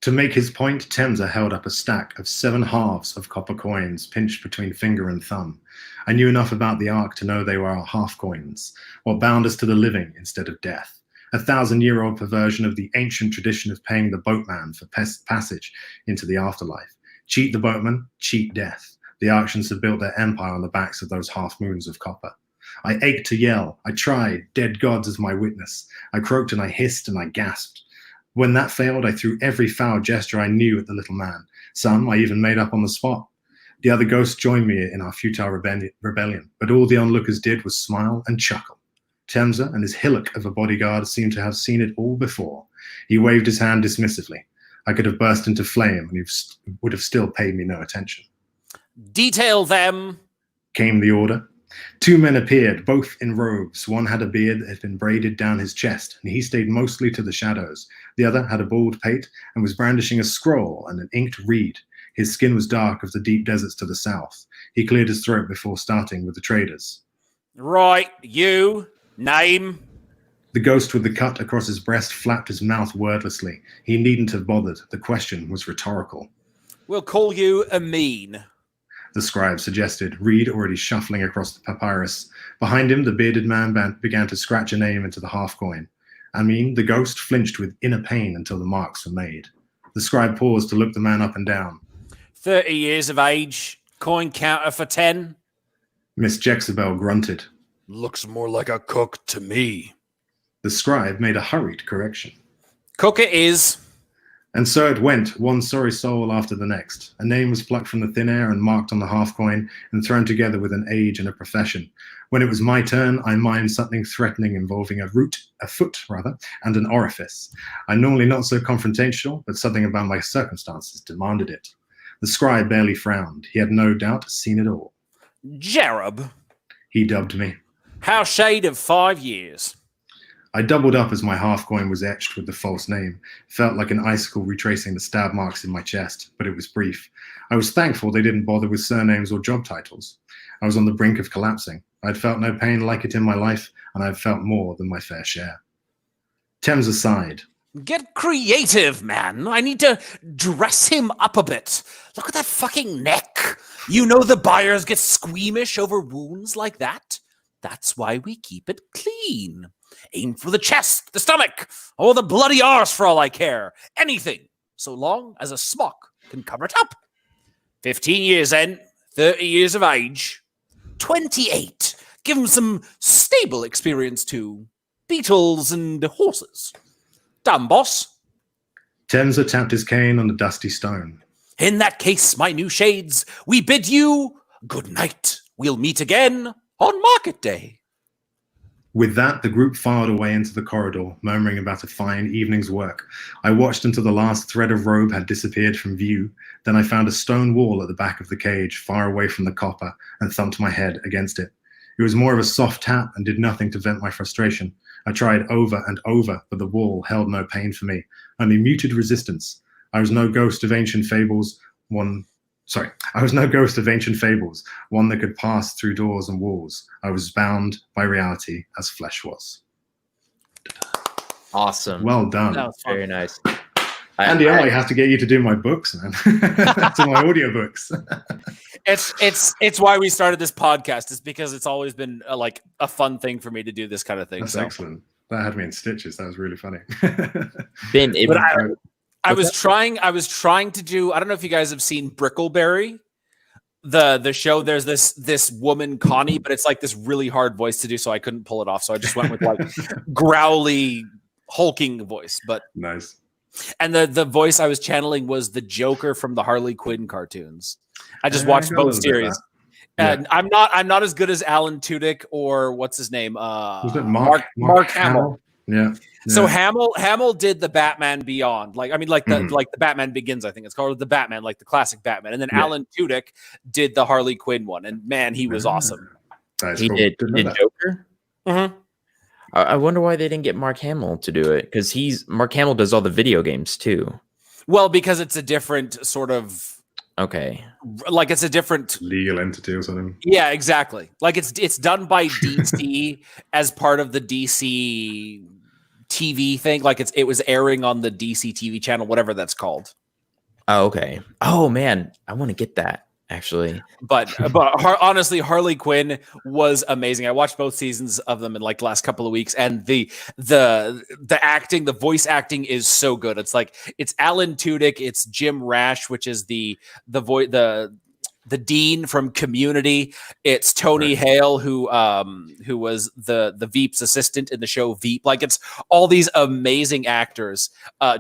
To make his point, Temsa held up a stack of 7 halves of copper coins pinched between finger and thumb. I knew enough about the Ark to know they were our half coins, what bound us to the living instead of death. A 1,000-year-old perversion of the ancient tradition of paying the boatman for passage into the afterlife. Cheat the boatman, cheat death. The Archons had built their empire on the backs of those half-moons of copper. I ached to yell. I tried, dead gods as my witness. I croaked and I hissed and I gasped. When that failed, I threw every foul gesture I knew at the little man. Some I even made up on the spot. The other ghosts joined me in our futile rebellion, but all the onlookers did was smile and chuckle. Temsa and his hillock of a bodyguard seemed to have seen it all before. He waved his hand dismissively. I could have burst into flame and he would have still paid me no attention. Detail them, came the order. 2 men appeared, both in robes. One had a beard that had been braided down his chest, and he stayed mostly to the shadows. The other had a bald pate and was brandishing a scroll and an inked reed. His skin was dark of the deep deserts to the south. He cleared his throat before starting with the traders. Right, you, name? The ghost with the cut across his breast flapped his mouth wordlessly. He needn't have bothered. The question was rhetorical. We'll call you Amin. The scribe suggested, Reed already shuffling across the papyrus. Behind him, the bearded man began to scratch a name into the half-coin. Amin, the ghost, flinched with inner pain until the marks were made. The scribe paused to look the man up and down. 30 years of age, coin counter for 10. Miss Jexabel grunted. Looks more like a cook to me. The scribe made a hurried correction. Cook it is. And so it went, one sorry soul after the next. A name was plucked from the thin air and marked on the half-coin and thrown together with an age and a profession. When it was my turn, I mimed something threatening involving a foot, and an orifice. I'm normally not so confrontational, but something about my circumstances demanded it. The scribe barely frowned. He had no doubt seen it all. Jerub, he dubbed me. How shade of 5 years. I doubled up as my half-coin was etched with the false name. It felt like an icicle retracing the stab marks in my chest, but it was brief. I was thankful they didn't bother with surnames or job titles. I was on the brink of collapsing. I'd felt no pain like it in my life, and I'd felt more than my fair share. Temsa sighed. Get creative, man. I need to dress him up a bit. Look at that fucking neck. You know the buyers get squeamish over wounds like that? That's why we keep it clean. Aim for the chest, the stomach, or the bloody arse for all I care. Anything, so long as a smock can cover it up. 15 years then, 30 years of age. 28. Give him some stable experience too. Beetles and horses. Done, boss. Temsa tapped his cane on the dusty stone. In that case, my new shades, we bid you good night. We'll meet again on market day. With that, the group filed away into the corridor, murmuring about a fine evening's work. I watched until the last thread of robe had disappeared from view. Then I found a stone wall at the back of the cage, far away from the copper, and thumped my head against it. It was more of a soft tap and did nothing to vent my frustration. I tried over and over, but the wall held no pain for me, only muted resistance. I was no ghost of ancient fables, one that could pass through doors and walls. I was bound by reality as flesh was. Awesome. Well done. That was fun. Very nice. Andy, I have to get you to do my books, man. To my audiobooks. It's why we started this podcast. It's because it's always been a fun thing for me to do this kind of thing. That's excellent. That had me in stitches. That was really funny. Ben, I was trying to do. I don't know if you guys have seen Brickleberry, the show. There's this woman Connie, but it's like this really hard voice to do, so I couldn't pull it off. So I just went with like growly, hulking voice. But nice. And the voice I was channeling was the Joker from the Harley Quinn cartoons. I just watched both series. And yeah. I'm not as good as Alan Tudyk or what's his name? Was it Mark Hamill? Yeah. So Yeah. Hamill did the Batman Beyond, like Mhm. the Batman Begins, I think it's called, the Batman, like the classic Batman, and then Yeah. Alan Tudyk did the Harley Quinn one, and man, he was awesome. That's He cool. did. Didn't He know did that. Joker. Mhm. I wonder why they didn't get Mark Hamill to do it, because Mark Hamill does all the video games too. Well, because it's a different sort of, Okay. like it's a different. Legal entity or something. Yeah, exactly. Like it's done by DC as part of the DC TV thing. Like it was airing on the DC TV channel, whatever that's called. Oh, okay. Oh man, I want to get that actually. But honestly, Harley Quinn was amazing. I watched both seasons of them in like the last couple of weeks, and the acting, the voice acting is so good. It's like it's Alan Tudyk, it's Jim Rash, which is the dean from Community. It's Tony Hale, who was the Veep's assistant in the show Veep. Like it's all these amazing actors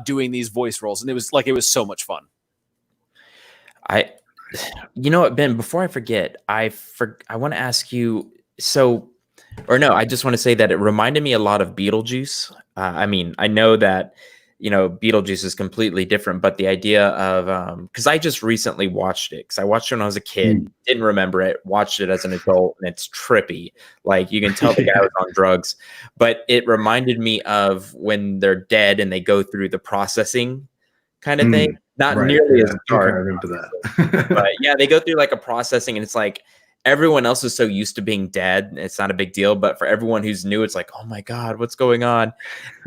doing these voice roles, and it was so much fun. You know what, Ben, before I forget, I want to ask you, I just want to say that it reminded me a lot of Beetlejuice. I mean, I know that, Beetlejuice is completely different, but the idea of, because I just recently watched it, because I watched it when I was a kid, didn't remember it, watched it as an adult, and it's trippy. Like, you can tell the guy was on drugs, but it reminded me of when they're dead and they go through the processing kind of thing. Not nearly as dark. I remember that. But yeah, they go through like a processing, and it's like everyone else is so used to being dead, it's not a big deal. But for everyone who's new, it's like, oh my God, what's going on?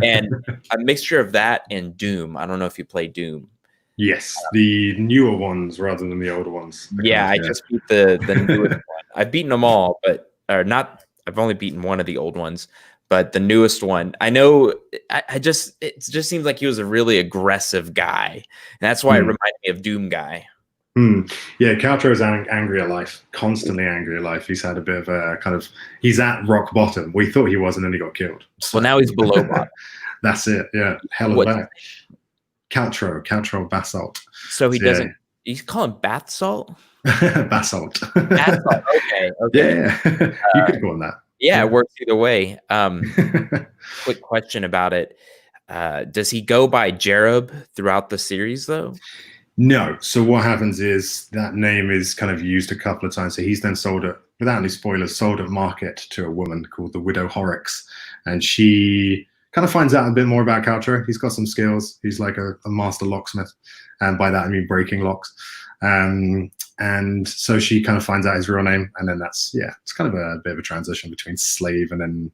And a mixture of that and Doom. I don't know if you play Doom. Yes, the newer ones rather than the older ones. Yeah, I just beat the newest one. I've beaten them all, I've only beaten one of the old ones. But the newest one, I know, it just seems like he was a really aggressive guy. And that's why it reminded me of Doom Guy. Yeah, Caltro's angry at life, constantly angry at life. He's had a bit of a he's at rock bottom. We thought he was, and then he got killed. So. Well, now he's below bottom. That's it, yeah. Hell of a back. Caltro Basalt. So he doesn't, he's calling bath salt? Basalt. Bath salt, okay. Yeah, you could go on that. Yeah, it works either way. Quick question about it. Does he go by Jerub throughout the series, though? No. So what happens is that name is kind of used a couple of times. So he's then sold it, without any spoilers, sold at market to a woman called the Widow Horrocks. And she kind of finds out a bit more about Caltro. He's got some skills. He's like a master locksmith. And by that, I mean breaking locks. And so she kind of finds out his real name, and then it's kind of a bit of a transition between slave and then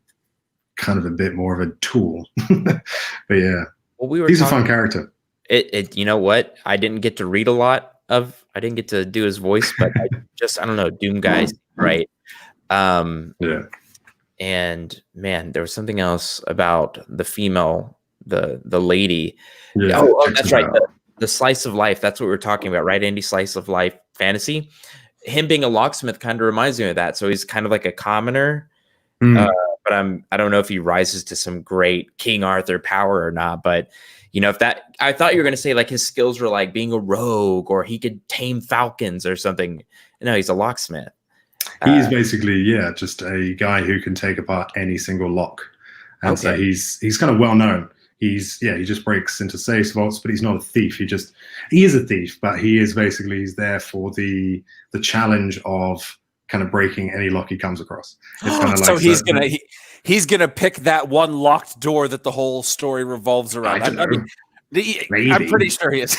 kind of a bit more of a tool. But yeah, well, he's a fun character. You know what? I didn't get to read a lot of. I didn't get to do his voice, but I don't know, Doom Guys, right? Yeah. And man, there was something else about the female, the lady. Yeah. Oh, that's right. The slice of life. That's what we were talking about, right, Andy? Slice of life fantasy. Him being a locksmith kind of reminds me of that. So he's kind of like a commoner, but I don't know if he rises to some great King Arthur power or not. But I thought you were going to say like his skills were like being a rogue or he could tame falcons or something. No, he's a locksmith. He's basically just a guy who can take apart any single lock, and so he's kind of well known. He just breaks into safes, vaults, but he's not a thief. He is a thief, but he's there for the challenge of kind of breaking any lock he comes across. It's kind of so he's gonna pick that one locked door that the whole story revolves around. I'm pretty sure he is.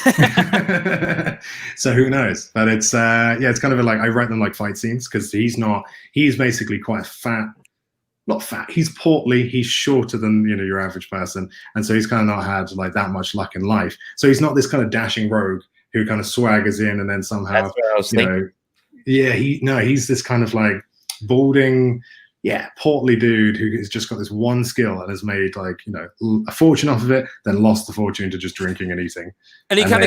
So who knows? But it's it's kind of like I write them like fight scenes because he's basically quite fat. Not fat, he's portly, he's shorter than your average person, and so he's kind of not had like that much luck in life. So he's not this kind of dashing rogue who kind of swaggers in and then somehow that's what I was thinking. He's this kind of like balding, portly dude who has just got this one skill and has made a fortune off of it, then lost the fortune to just drinking and eating. And he kind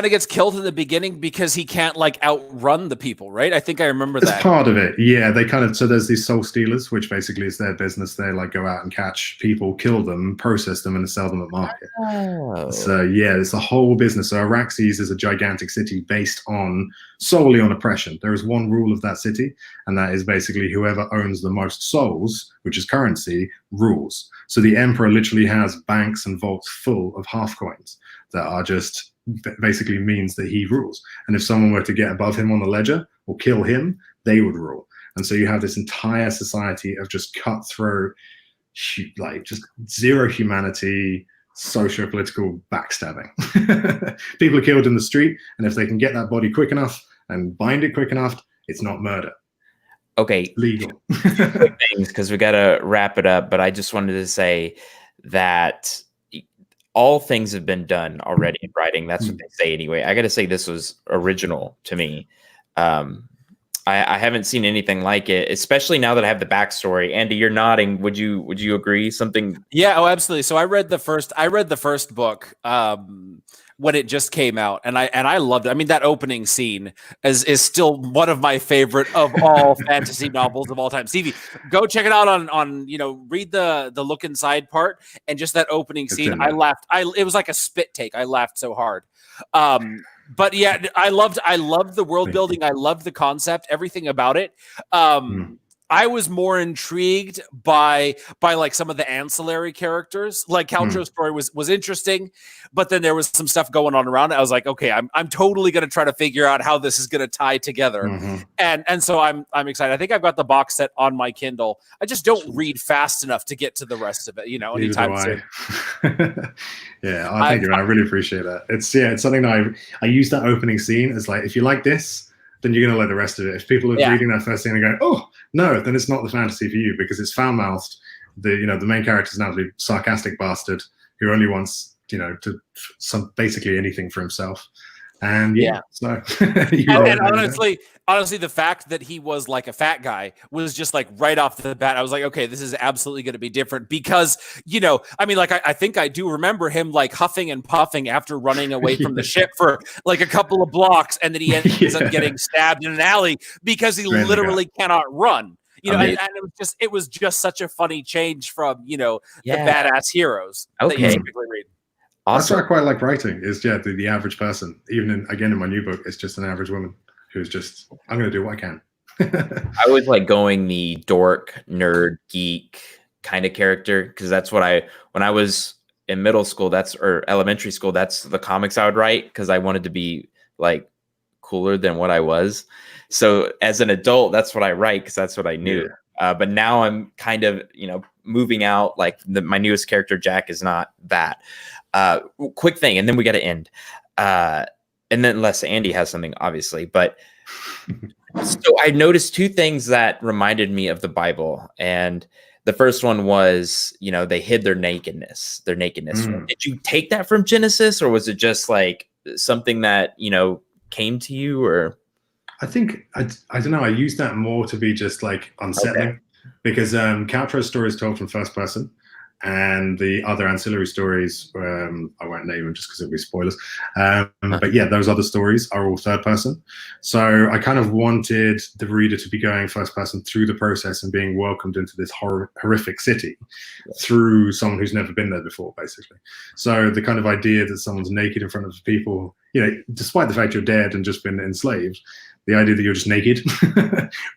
of gets killed in the beginning because he can't like outrun the people, right? I think I remember that. That's part of it. Yeah, so there's these soul stealers, which basically is their business. They like go out and catch people, kill them, process them, and sell them at market. Oh. So it's a whole business. So Araxes is a gigantic city based solely on oppression. There is one rule of that city, and that is basically whoever owns the the most souls, which is currency, rules. So the emperor literally has banks and vaults full of half coins that are just basically means that he rules. And if someone were to get above him on the ledger or kill him, they would rule. And so you have this entire society of just cutthroat, like just zero humanity, socio-political backstabbing. People are killed in the street, and if they can get that body quick enough and bind it quick enough, it's not murder. Okay, Legal. quick things, because we got to wrap it up. But I just wanted to say that all things have been done already in writing. That's what they say anyway. I got to say this was original to me. I haven't seen anything like it, especially now that I have the backstory. Andy, you're nodding. Would you agree? Something? Yeah, oh, absolutely. So I read the first book when it just came out, and I loved it. I mean, that opening scene is still one of my favorite of all fantasy novels of all time. Stevie, go check it out on read the look inside part, and just that opening scene. I laughed. It was like a spit take. I laughed so hard. But yeah, I loved the world building. I loved the concept, everything about it. I was more intrigued by like some of the ancillary characters. Like Caltro's story was interesting, but then there was some stuff going on around it. I was like, okay, I'm totally going to try to figure out how this is going to tie together. And so I'm excited. I think I've got the box set on my Kindle. I just don't read fast enough to get to the rest of it, anytime soon. Yeah, thank you. I really appreciate that. It's something that I use that opening scene as like, if you like this, then you're going to like the rest of it. If people are reading that first scene and going, oh, no, then it's not the fantasy for you, because it's foul-mouthed. The main character is now the sarcastic bastard who only wants, basically anything for himself. And so and honestly, the fact that he was like a fat guy was just like right off the bat. I was like, okay, this is absolutely going to be different, because I think I do remember him like huffing and puffing after running away from the ship for like a couple of blocks, and then he ends up getting stabbed in an alley because he literally cannot run. And it was just such a funny change from the badass heroes that you typically read. Awesome. That's what I quite like writing is the average person. Even in my new book, it's just an average woman who's just, I'm going to do what I can. I was like going the dork, nerd, geek kind of character, because that's what when I was in middle school, or elementary school, that's the comics I would write, because I wanted to be like cooler than what I was. So as an adult, that's what I write, because that's what I knew. Yeah. But now I'm kind of, moving out. Like my newest character, Jack, is not that. Quick thing, and then we got to end. And then unless Andy has something, obviously. But so I noticed two things that reminded me of the Bible. And the first one was, they hid their nakedness. Did you take that from Genesis, or was it just like something that, came to you? Or I think, I don't know, I used that more to be just like unsettling, because Caltro's story is told from first person. And the other ancillary stories, I won't name them just because it'll be spoilers. But yeah, those other stories are all third person. So I kind of wanted the reader to be going first person through the process and being welcomed into this horrific city through someone who's never been there before, basically. So the kind of idea that someone's naked in front of people, despite the fact you're dead and just been enslaved, the idea that you're just naked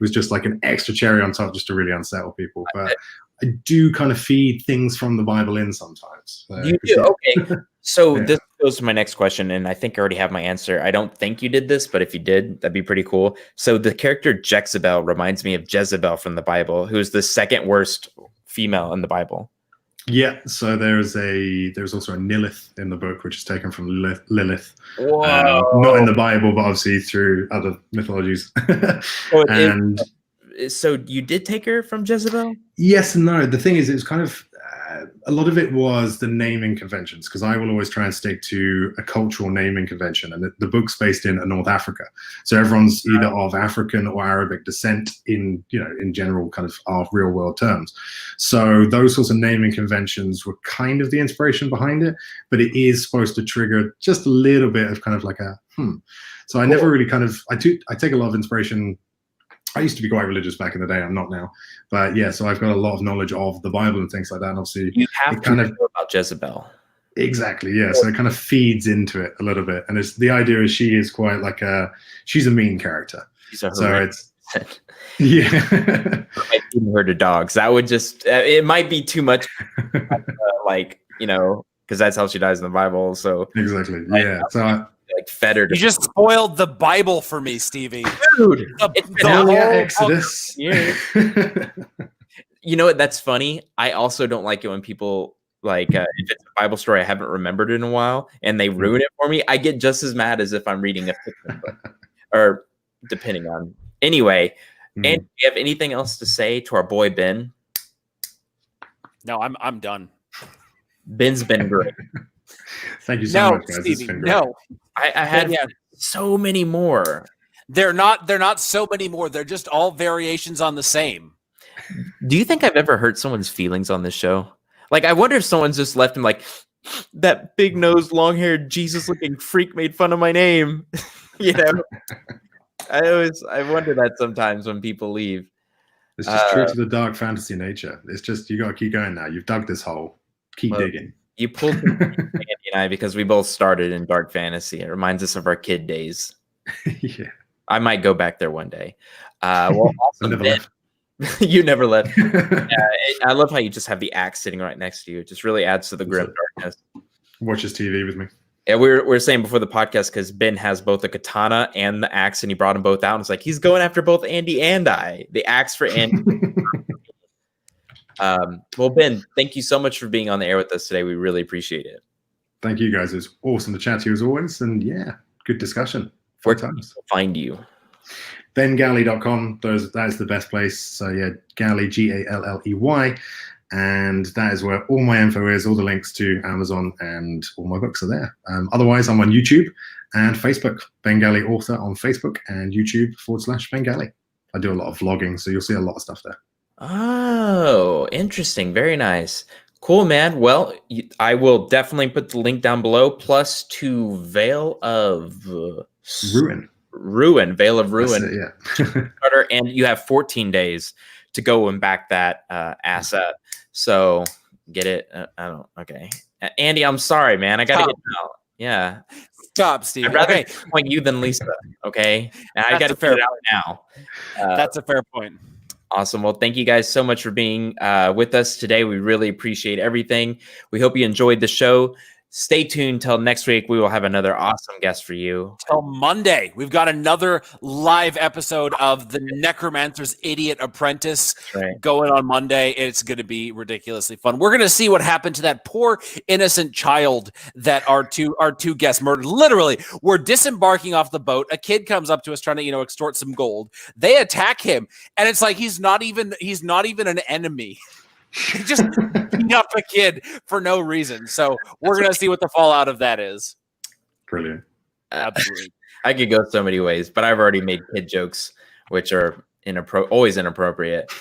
was just like an extra cherry on top just to really unsettle people. But I do kind of feed things from the Bible in sometimes. You do? Okay. So this goes to my next question, and I think I already have my answer. I don't think you did this, but if you did, that'd be pretty cool. So the character Jezebel reminds me of Jezebel from the Bible, who's the second worst female in the Bible. Yeah, so there's also a Nilith in the book, which is taken from Lilith. Whoa. Not in the Bible, but obviously through other mythologies. So you did take her from Jezebel? Yes and no. The thing is, it was kind of a lot of it was the naming conventions, because I will always try and stick to a cultural naming convention, and the book's based in North Africa, so everyone's either of African or Arabic descent in general kind of our real world terms. So those sorts of naming conventions were kind of the inspiration behind it, but it is supposed to trigger just a little bit of kind of like So I never really I take a lot of inspiration. I used to be quite religious back in the day. I'm not now, but yeah. So I've got a lot of knowledge of the Bible and things like that. And obviously, you have to know about Jezebel. Exactly. Yeah. So it kind of feeds into it a little bit, and the idea is she is quite like she's a mean character. She's a so it's Yeah. Like feeding her to dogs. That would just it might be too much, like because that's how she dies in the Bible. So Exactly. Yeah. So like fed her. You just spoiled the Bible for me, Stevie. Dude, The Follow whole Exodus. Yeah. You know what? That's funny. I also don't like it when people like if it's a Bible story I haven't remembered in a while and they ruin it for me. I get just as mad as if I'm reading a fiction book, or depending on. Anyway, and do you have anything else to say to our boy Ben? No, I'm done. Ben's been great. Thank you so much, guys. It's Stevie, been great. no. I had so many more. They're not so many more. They're just all variations on the same. Do you think I've ever hurt someone's feelings on this show? Like, I wonder if someone's just left him like, that big nosed, long haired, Jesus looking freak made fun of my name. I wonder that sometimes when people leave. It's just true to the dark fantasy nature. It's just, you got to keep going now. You've dug this hole. Keep digging. You pulled Andy and I because we both started in dark fantasy. It reminds us of our kid days. Yeah. I might go back there one day. Well, also, never Ben, left. you never left. I love how you just have the axe sitting right next to you. It just really adds to the grim darkness. Watches TV with me. Yeah, we were saying before the podcast because Ben has both the katana and the axe, and he brought them both out. And it's like he's going after both Andy and I. The axe for Andy. Well, Ben, thank you so much for being on the air with us today. We really appreciate it. Thank you, guys. It was awesome to chat to you as always. And yeah, good discussion. Where can people find you? BenGalley.com. That is the best place. So yeah, Galley, Galley. And that is where all my info is, all the links to Amazon, and all my books are there. Otherwise, I'm on YouTube and Facebook. Ben Galley author on Facebook and YouTube /Ben Galley. I do a lot of vlogging, so you'll see a lot of stuff there. Oh, interesting. Very nice. Cool, man. Well, I will definitely put the link down below, plus to Veil of Ruin. Veil of Ruin. That's it, yeah. And you have 14 days to go and back that asset. So get it. Okay. Andy, I'm sorry, man. I got to get out. Yeah. Stop, Steve. I'd rather point you than Lisa. Okay. And I got to figure it out now. That's a fair point. Awesome. Well, thank you guys so much for being with us today. We really appreciate everything. We hope you enjoyed the show. Stay tuned till next week. We will have another awesome guest for you. Till Monday, we've got another live episode of The Necromancer's Idiot Apprentice going on Monday. It's going to be ridiculously fun. We're going to see what happened to that poor innocent child that our two guests murdered. Literally, we're disembarking off the boat. A kid comes up to us trying to extort some gold. They attack him, and it's like he's not even an enemy. Just beat up a kid for no reason. So we're going to see what the fallout of that is. Brilliant. Absolutely. I could go so many ways, but I've already made kid jokes, which are always inappropriate.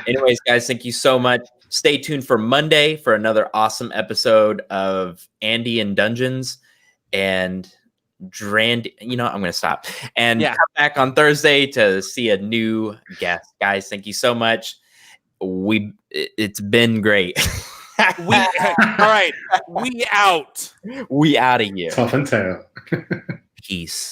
Anyways, guys, thank you so much. Stay tuned for Monday for another awesome episode of Andy in Dungeons and I'm going to stop and come back on Thursday to see a new guest. Guys, thank you so much. It's been great. All right. We out. We out of here. Tough and tail. Peace.